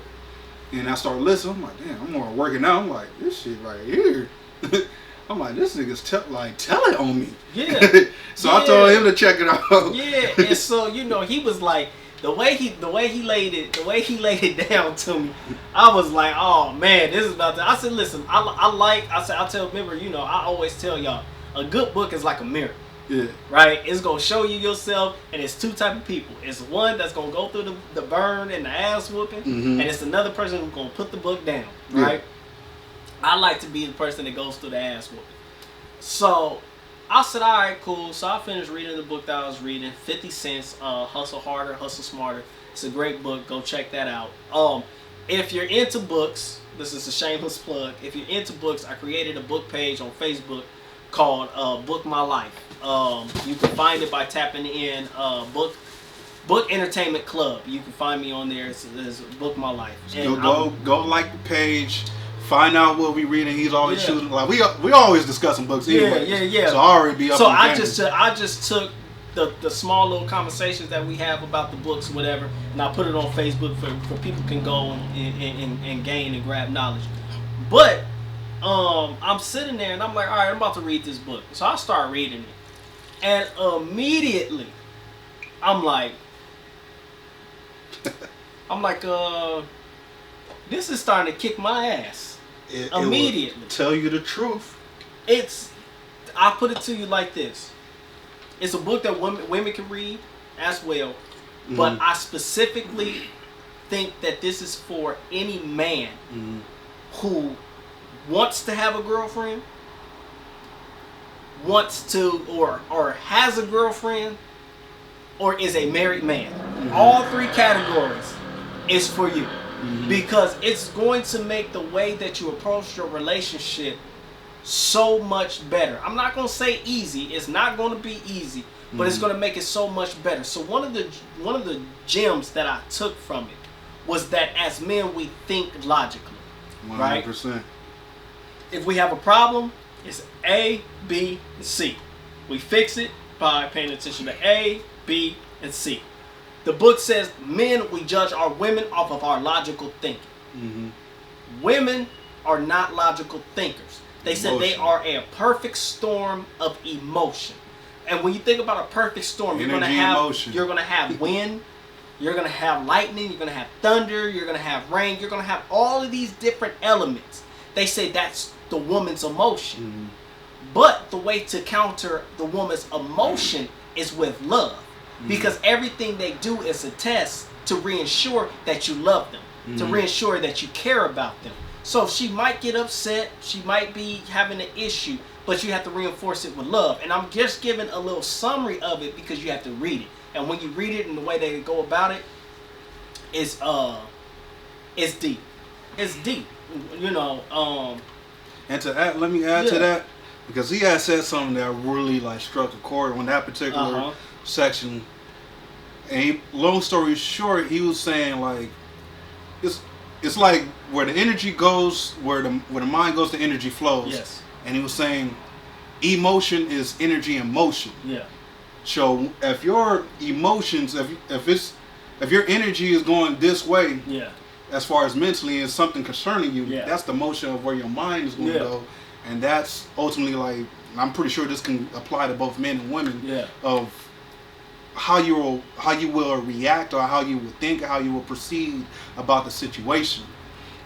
and I started listening. I'm like, damn, I'm more working out. I'm like, this shit right here. I'm like, this nigga's telling on me. Yeah. So I told him to check it out. Yeah. And so he was like, the way he laid it down to me, I was like, oh man, this is about to. I said, listen, I tell, remember, I always tell y'all, a good book is like a mirror. Yeah. Right? It's going to show you yourself, and it's two type of people. It's one that's going to go through the burn and the ass whooping, and it's another person who's going to put the book down. Right? Yeah. I like to be the person that goes through the ass whooping. So I said, all right, cool. So I finished reading the book that I was reading, 50 Cents, Hustle Harder, Hustle Smarter. It's a great book. Go check that out. If you're into books, this is a shameless plug. If you're into books, I created a book page on Facebook called Book My Life. You can find it by tapping in Book Entertainment Club. You can find me on there. It's Book My Life. And go like the page. Find out what we reading. He's always shooting. Like we always discussing books anyway. Yeah. So I already be up. So I just took the small little conversations that we have about the books, whatever, and I put it on Facebook for people can go and gain and grab knowledge. But I'm sitting there and I'm like, all right, I'm about to read this book. So I start reading it, and immediately I'm like, this is starting to kick my ass. Immediately. Tell you the truth. I put it to you like this. It's a book that women can read as well, but I specifically think that this is for any man who wants to have a girlfriend, wants to or has a girlfriend, or is a married man. All three categories is for you. Because it's going to make the way that you approach your relationship so much better. I'm not gonna say easy. It's not gonna be easy, but it's gonna make it so much better. So one of the gems that I took from it was that as men we think logically, 100%. right? If we have a problem, it's A, B, and C. We fix it by paying attention to A, B, and C. The book says men, we judge our women off of our logical thinking. Mm-hmm. Women are not logical thinkers. They said they are a perfect storm of emotion. And when you think about a perfect storm, you're gonna have wind, you're gonna have lightning, you're gonna have thunder, you're gonna have rain, you're gonna have all of these different elements. They say that's the woman's emotion. Mm-hmm. But the way to counter the woman's emotion is with love. Because everything they do is a test to reassure that you love them, to reassure that you care about them. So she might get upset, she might be having an issue, but you have to reinforce it with love. And I'm just giving a little summary of it because you have to read it. And when you read it and the way they go about it, it's deep. It's deep. You know, and to add, let me add to that, because he had said something that really like struck a chord on that particular section. And long story short, he was saying like it's like where the energy goes, where the mind goes, the energy flows. Yes. And he was saying emotion is energy in motion. Yeah. So if your emotions, if your energy is going this way, as far as mentally is something concerning you, that's the motion of where your mind is going to go. And that's ultimately like, I'm pretty sure this can apply to both men and women, of how you will react, or how you will think, or how you will proceed about the situation.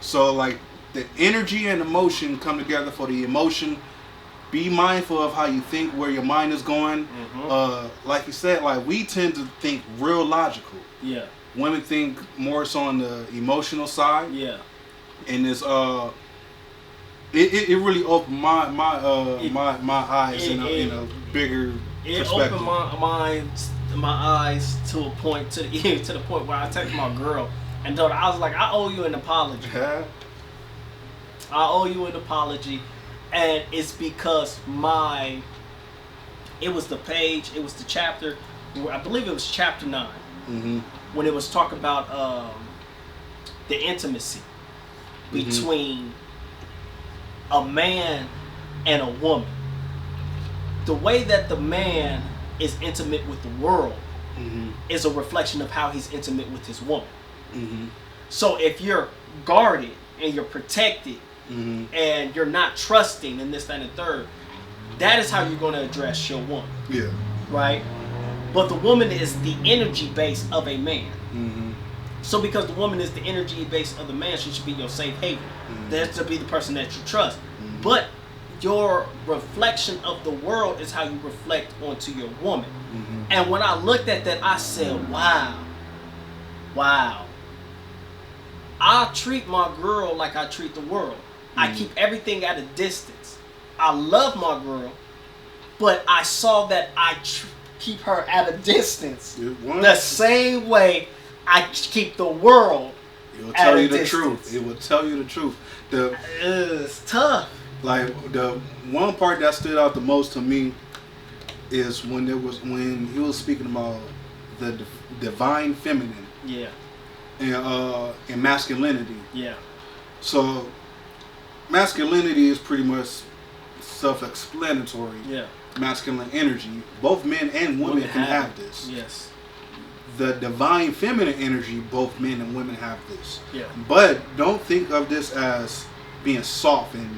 So like the energy and emotion come together for the emotion. Be mindful of how you think, where your mind is going. Like you said, like we tend to think real logical. Yeah. Women think more so on the emotional side. Yeah. And it's it really opened my eyes in a bigger perspective. It opened my eyes to a point, to the point where I texted my girl and told her, I was like, I owe you an apology. I owe you an apology. And it's because it was the chapter, I believe it was chapter 9, when it was talking about the intimacy between a man and a woman. The way that the man is intimate with the world is a reflection of how he's intimate with his woman. So if you're guarded and you're protected, and you're not trusting and this, that, and the third, that is how you're going to address your woman. Yeah. Right? But the woman is the energy base of a man. So because the woman is the energy base of the man, she should be your safe haven. That's to be the person that you trust. But your reflection of the world is how you reflect onto your woman. And when I looked at that, I said, wow. I treat my girl like I treat the world. I keep everything at a distance. I love my girl, but I saw that I keep her at a distance. The same way I keep the world It will tell you the truth. It will tell you the truth. It's tough. Like the one part that stood out the most to me is when he was speaking about the divine feminine. Yeah. And masculinity. Yeah. So masculinity is pretty much self-explanatory. Yeah. Masculine energy. Both men and women can have this. Yes. The divine feminine energy, both men and women have this. Yeah. But don't think of this as being soft and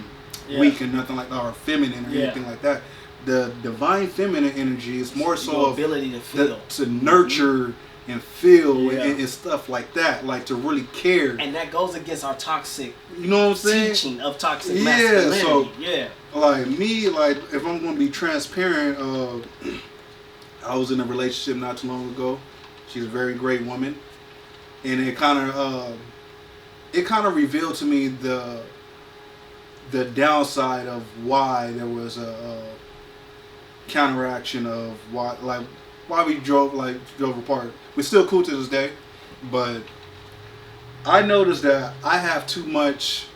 weak and nothing like that, or feminine or anything like that. The divine feminine energy is more so ability to feel, to nurture and feel and stuff like that, like to really care. And that goes against our toxic, you know what I'm saying? Teaching of toxic masculinity. So like me, like if I'm going to be transparent, I was in a relationship not too long ago. She's a very great woman, and it kind of revealed to me the downside of why there was a counteraction of why we drove apart. We're still cool to this day, but I noticed that I have too much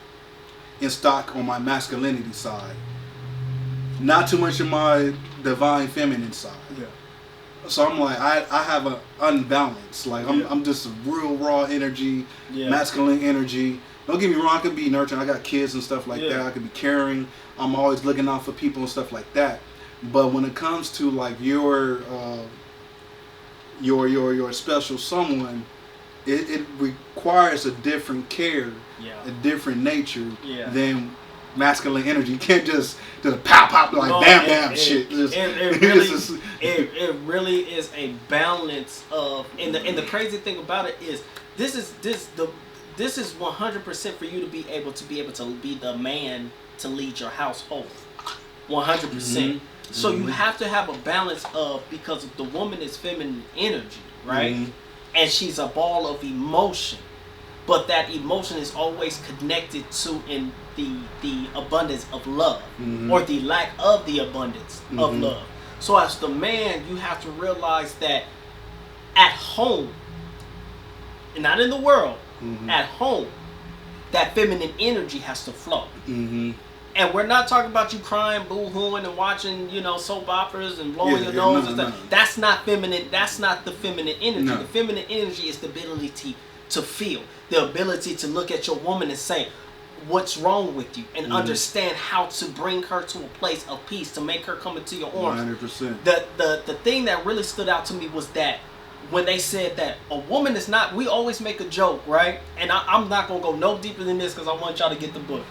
in stock on my masculinity side, not too much of my divine feminine side. Yeah. So I'm like, I have an unbalance. Like I'm just a real raw energy, masculine energy. Don't get me wrong, I could be nurturing. I got kids and stuff like that. I could be caring. I'm always looking out for people and stuff like that. But when it comes to like your special someone, it requires a different care, a different nature than masculine energy. You can't just pop like bam shit. It really is a balance of, and the crazy thing about it is this is 100% for you to be able to be the man to lead your household. 100%. So you have to have a balance of, because the woman is feminine energy, right? And she's a ball of emotion. But that emotion is always connected to in the abundance of love, or the lack of the abundance of love. So as the man, you have to realize that at home, and not in the world, at home, that feminine energy has to flow. And we're not talking about you crying, boo-hooing, and watching, soap operas and blowing your nose and stuff. That's not feminine. That's not the feminine energy. The feminine energy is the ability to feel, the ability to look at your woman and say, what's wrong with you, and understand how to bring her to a place of peace, to make her come into your arms. 100%. The thing that really stood out to me was that when they said that a woman is not, we always make a joke, right? And I'm not gonna go no deeper than this because I want y'all to get the book.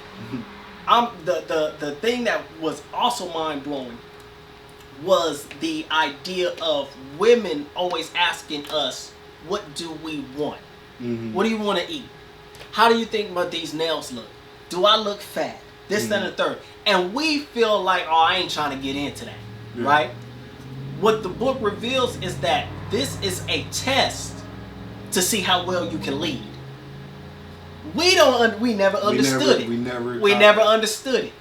The thing that was also mind blowing was the idea of women always asking us, what do we want? What do you want to eat? How do you think these nails look? Do I look fat? This, that, and the third. And we feel like, oh, I ain't trying to get into that, right? What the book reveals is that this is a test to see how well you can lead. We never understood it. We never understood it.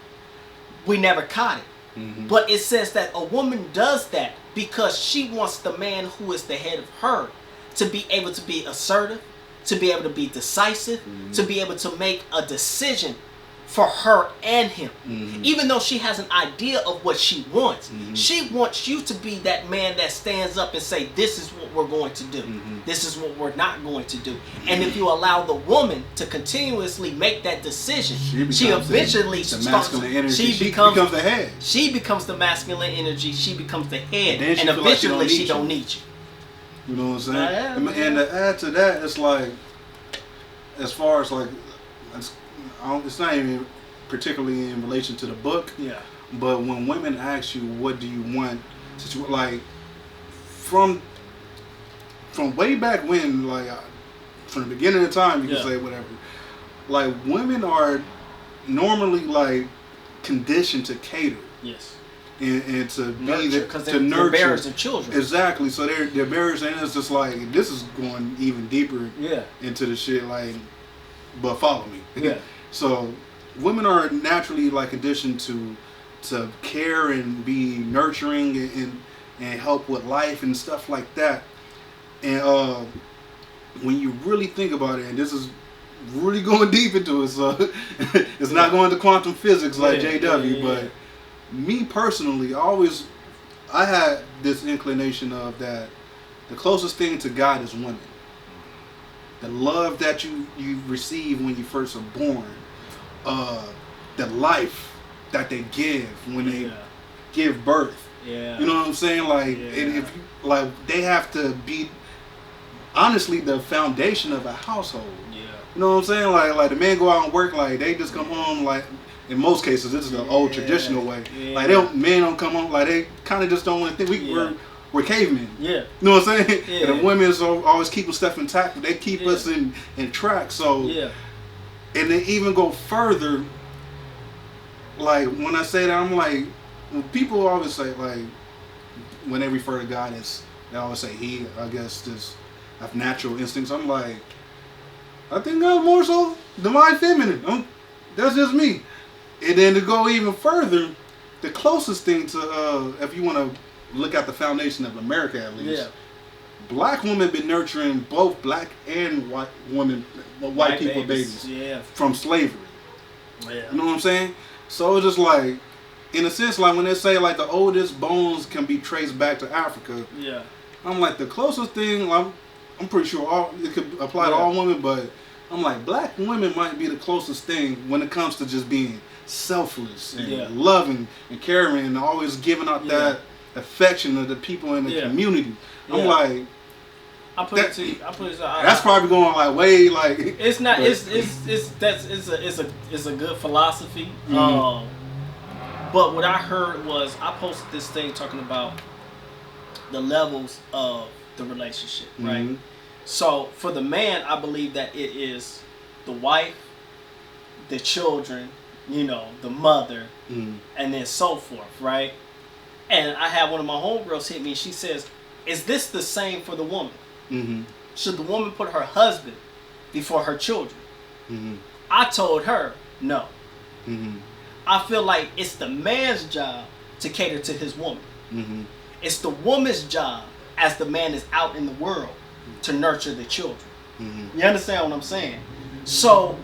We never caught it. But it says that a woman does that because she wants the man who is the head of her to be able to be assertive, to be able to be decisive, to be able to make a decision for her and him. Even though she has an idea of what she wants, she wants you to be that man that stands up and say, this is what we're going to do. This is what we're not going to do. And if you allow the woman to continuously make that decision, she eventually the masculine energy. She becomes the head. She becomes the masculine energy. She becomes the head. And eventually she don't need you. You know what I'm saying? And to add to that, it's like, as far as like, it's not even particularly in relation to the book. But when women ask you, what do you want? Like, from way back when, like, from the beginning of time, you can say whatever. Like, women are normally, like, conditioned to cater. And to nurture, be to nurture, bearers of children. Exactly. So they're bearers, and it's just like, this is going even deeper into the shit. Like, but follow me. So women are naturally like conditioned to care and be nurturing and help with life and stuff like that. And when you really think about it, and this is really going deep into it, so it's not going to quantum physics like JW, but me personally, I had this inclination of that the closest thing to God is women. The love that you receive when you first are born, the life that they give when they give birth. You know what I'm saying? Like, and if you, like, they have to be honestly the foundation of a household. You know what I'm saying? Like the men go out and work, like they just come home, like in most cases this is the old traditional way. Like men don't come home, like they kind of just don't want to think we're cavemen. You know what I'm saying? And the women is always keeping stuff intact, but they keep us in track. So and they even go further. Like when I say that, I'm like, when people always say, like, when they refer to God as, they always say he, I guess, just have natural instincts. I'm like, I think God's more so divine feminine. That's just me. And then to go even further, the closest thing to, if you want to look at the foundation of America at least, black women been nurturing both black and white women, white people babies from slavery. You know what I'm saying? So it's just like, in a sense, like when they say like the oldest bones can be traced back to Africa. Yeah. I'm like the closest thing. I'm pretty sure it could apply to all women, but I'm like black women might be the closest thing when it comes to just being selfless and loving and caring and always giving out that affection to the people in the community. I'm like, I put it to you. That's probably going like way like. It's not. It's a good philosophy. Mm-hmm. But what I heard was I posted this thing talking about the levels of the relationship, right? Mm-hmm. So for the man, I believe that it is the wife, the children, the mother, and then so forth, right? And I had one of my homegirls hit me, and she says, "Is this the same for the woman? Mm-hmm. Should the woman put her husband before her children?" Mm-hmm. I told her no. Mm-hmm. I feel like it's the man's job to cater to his woman. Mm-hmm. It's the woman's job, as the man is out in the world, to nurture the children. Mm-hmm. You understand what I'm saying? So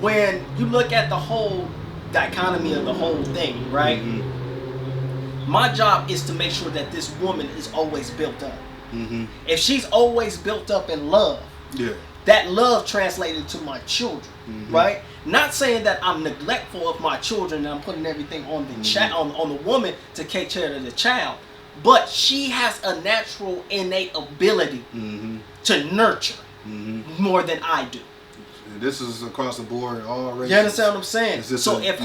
when you look at the whole dichotomy of the whole thing, right? Mm-hmm. My job is to make sure that this woman is always built up. Mm-hmm. If she's always built up in love, that love translated to my children, right? Not saying that I'm neglectful of my children and I'm putting everything on the on the woman to take care of the child, but she has a natural, innate ability to nurture more than I do. This is across the board, all races. You understand what I'm saying? So if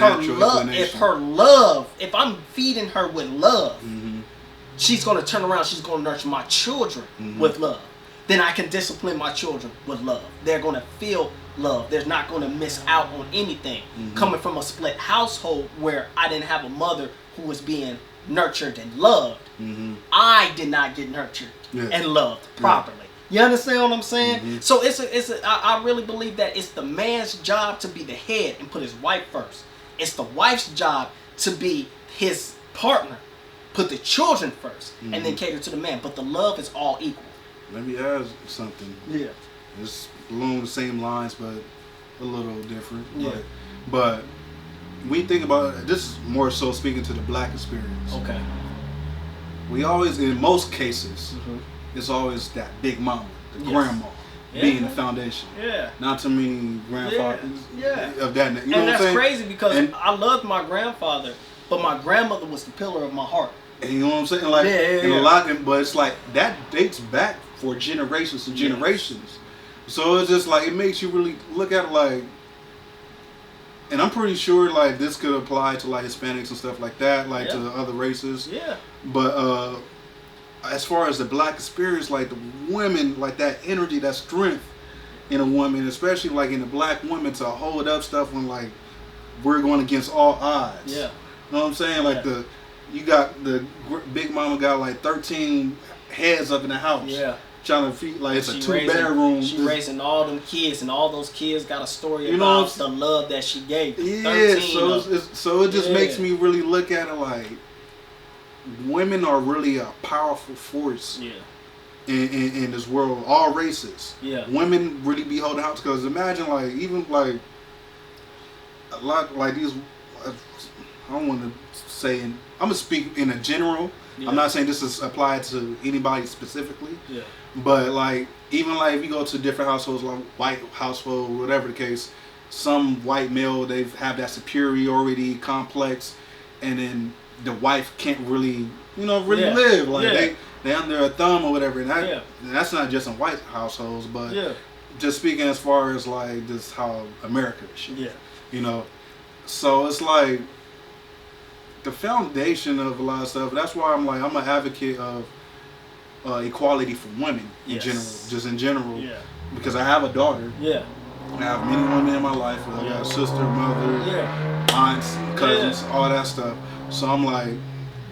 I'm feeding her with love, she's gonna turn around. She's gonna nurture my children with love. Then I can discipline my children with love. They're gonna feel love. They're not gonna miss out on anything. Coming from a split household where I didn't have a mother who was being nurtured and loved, I did not get nurtured and loved properly. You understand what I'm saying? So I really believe that it's the man's job to be the head and put his wife first. It's the wife's job to be his partner, put the children first, and then cater to the man. But the love is all equal. Let me ask something. Yeah. It's along the same lines, but a little different. Yeah. But when you think about it, this is more so speaking to the black experience. Okay. We always, in most cases, it's always that big mama, the grandma, being the foundation. Yeah. Not too many grandfathers of that. You know and what that's I'm saying? crazy because I loved my grandfather, but my grandmother was the pillar of my heart. And you know what I'm saying? Like, a lot, but it's like that dates back for generations and generations. So it's just like, it makes you really look at it like, and I'm pretty sure like this could apply to like Hispanics and stuff like that, like to other races. Yeah. But as far as the black experience, like the women, like that energy, that strength in a woman, especially like in a black woman, to hold up stuff when like we're going against all odds. Yeah. You know what I'm saying? Like you got the big mama got like 13 heads up in the house. Yeah. Trying to feed, like it's a 2-bedroom. She raising all them kids, and all those kids got a story about the love that she gave. Yeah, so it just makes me really look at it like women are really a powerful force. Yeah. In this world, all races. Yeah. Women really be holding out, because imagine like even like a lot like these. I don't want to say. I'm gonna speak in a general. Yeah. I'm not saying this is applied to anybody specifically. Yeah. But like even like if you go to different households, like white household, whatever the case, some white male, they have that superiority complex, and then the wife can't really live like they under a thumb or whatever, and that's not just in white households, but just speaking as far as like just how America is. So it's like the foundation of a lot of stuff. That's why I'm an advocate of equality for women in general, because I have a daughter. Yeah. I have many women in my life. I got a sister, mother, aunts, cousins, all that stuff. So I'm like,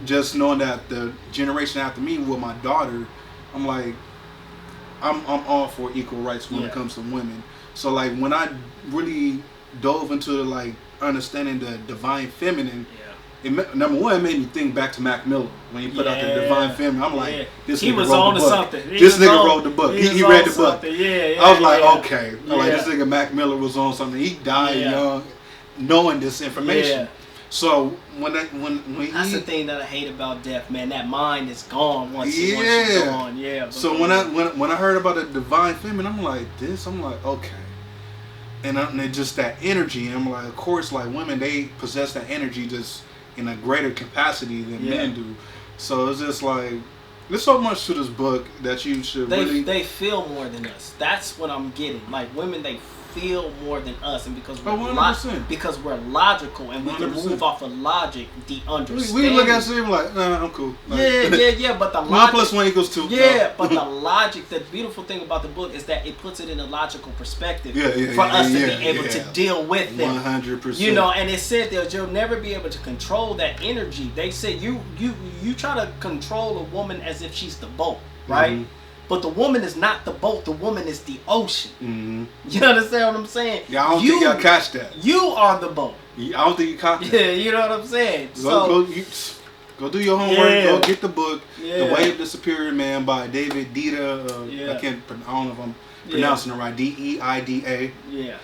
just knowing that the generation after me with my daughter, I'm like, I'm all for equal rights when it comes to women. So like when I really dove into like understanding the divine feminine, number one, it made me think back to Mac Miller when he put out the Divine Feminine. I'm like, this nigga wrote the book. This nigga wrote the book. He read the book. I was like, okay. Like this nigga Mac Miller was on something. He died young, knowing this information. So when that's the thing that I hate about death, man. That mind is gone once you're gone. Yeah. So when I heard about the divine feminine, I'm like okay, and it's just that energy. And I'm like, of course, like women, they possess that energy just in a greater capacity than men do. So it's just like there's so much to this book that you should they feel more than us. That's what I'm getting. Like women, they feel more than us, and because we're logical and we can move off of logic, the understanding. We look at it like, nah, I'm cool. Like, yeah. But the 1 + 1 = 2. Yeah, but the logic. The beautiful thing about the book is that it puts it in a logical perspective for us to be able to deal with them. 100%. You know, and it said that you'll never be able to control that energy. They said you try to control a woman as if she's the boat, right? Mm-hmm. But the woman is not the boat. The woman is the ocean. Mm-hmm. You understand what I'm saying? Yeah, I don't think y'all catch that. You are the boat. I don't think you caught that. Yeah, you know what I'm saying? Go do your homework. Yeah. Go get the book, The Way of the Superior Man by David Deida. I don't know if I'm pronouncing it right. Deida. Yeah.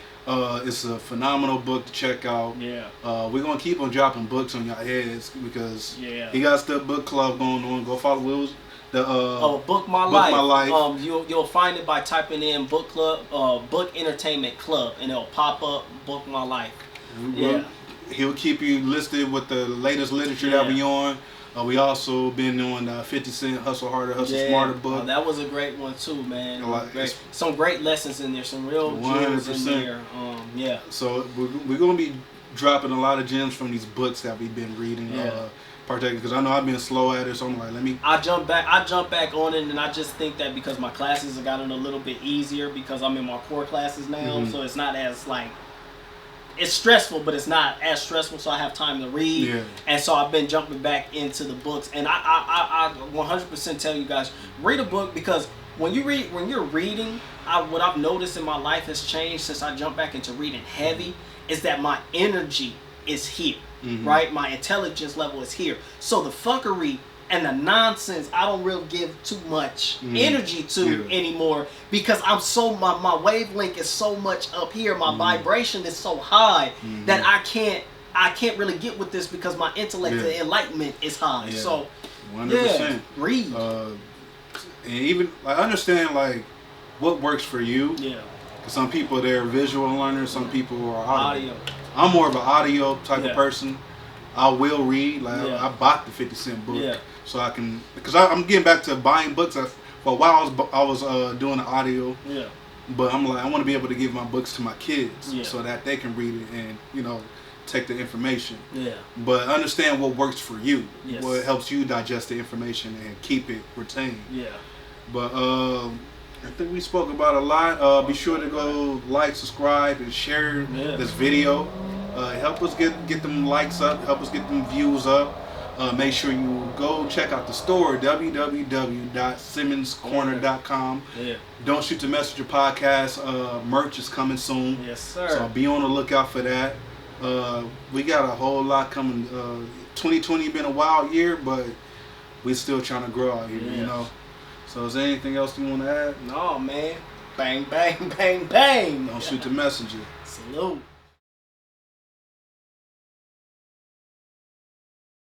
It's a phenomenal book to check out. Yeah. We're gonna keep on dropping books on your heads because he got the book club going on. Go follow Will's. Book My Life. You'll find it by typing in book club, book entertainment club, and it'll pop up Book My Life. He'll keep you listed with the latest literature that we on. We also been on 50 Cent Hustle Harder, Hustle Smarter book. That was a great one too, man. Some great lessons in there, some real gems in there. So we're gonna be dropping a lot of gems from these books that we've been reading. Because I know I've been slow at it, so I'm like, I jump back on it, and I just think that because my classes have gotten a little bit easier because I'm in my core classes now, so it's not as it's stressful, but it's not as stressful, so I have time to read, and so I've been jumping back into the books, and I 100% tell you guys, read a book because when you're reading, what I've noticed in my life has changed since I jumped back into reading heavy, is that my energy is here. Right, my intelligence level is here. So the fuckery and the nonsense, I don't really give too much energy to anymore because I'm my wavelength is so much up here. My vibration is so high that I can't really get with this because my intellect and enlightenment is high. Yeah. So 100%. Read. And even I understand what works for you. Yeah. Some people they're visual learners. Some people are audio. I'm more of an audio type of person. I will read. I bought the 50 Cent book so I can, because I'm getting back to buying books. For a while I was doing the audio. Yeah. But I'm like, I want to be able to give my books to my kids so that they can read it and take the information. Yeah. But understand what works for you. Yes. What helps you digest the information and keep it retained. Yeah. But I think we spoke about a lot. Be sure to go like, subscribe, and share this video. Help us get them likes up. Help us get them views up. Make sure you go check out the store, www.simmonscorner.com. Yeah. Don't Shoot the Messenger podcast. Merch is coming soon. Yes, sir. So be on the lookout for that. We got a whole lot coming. 2020 been a wild year, but we're still trying to grow out here, So is there anything else you want to add? No, man. Bang, bang, bang, bang. Don't shoot the messenger. Salute.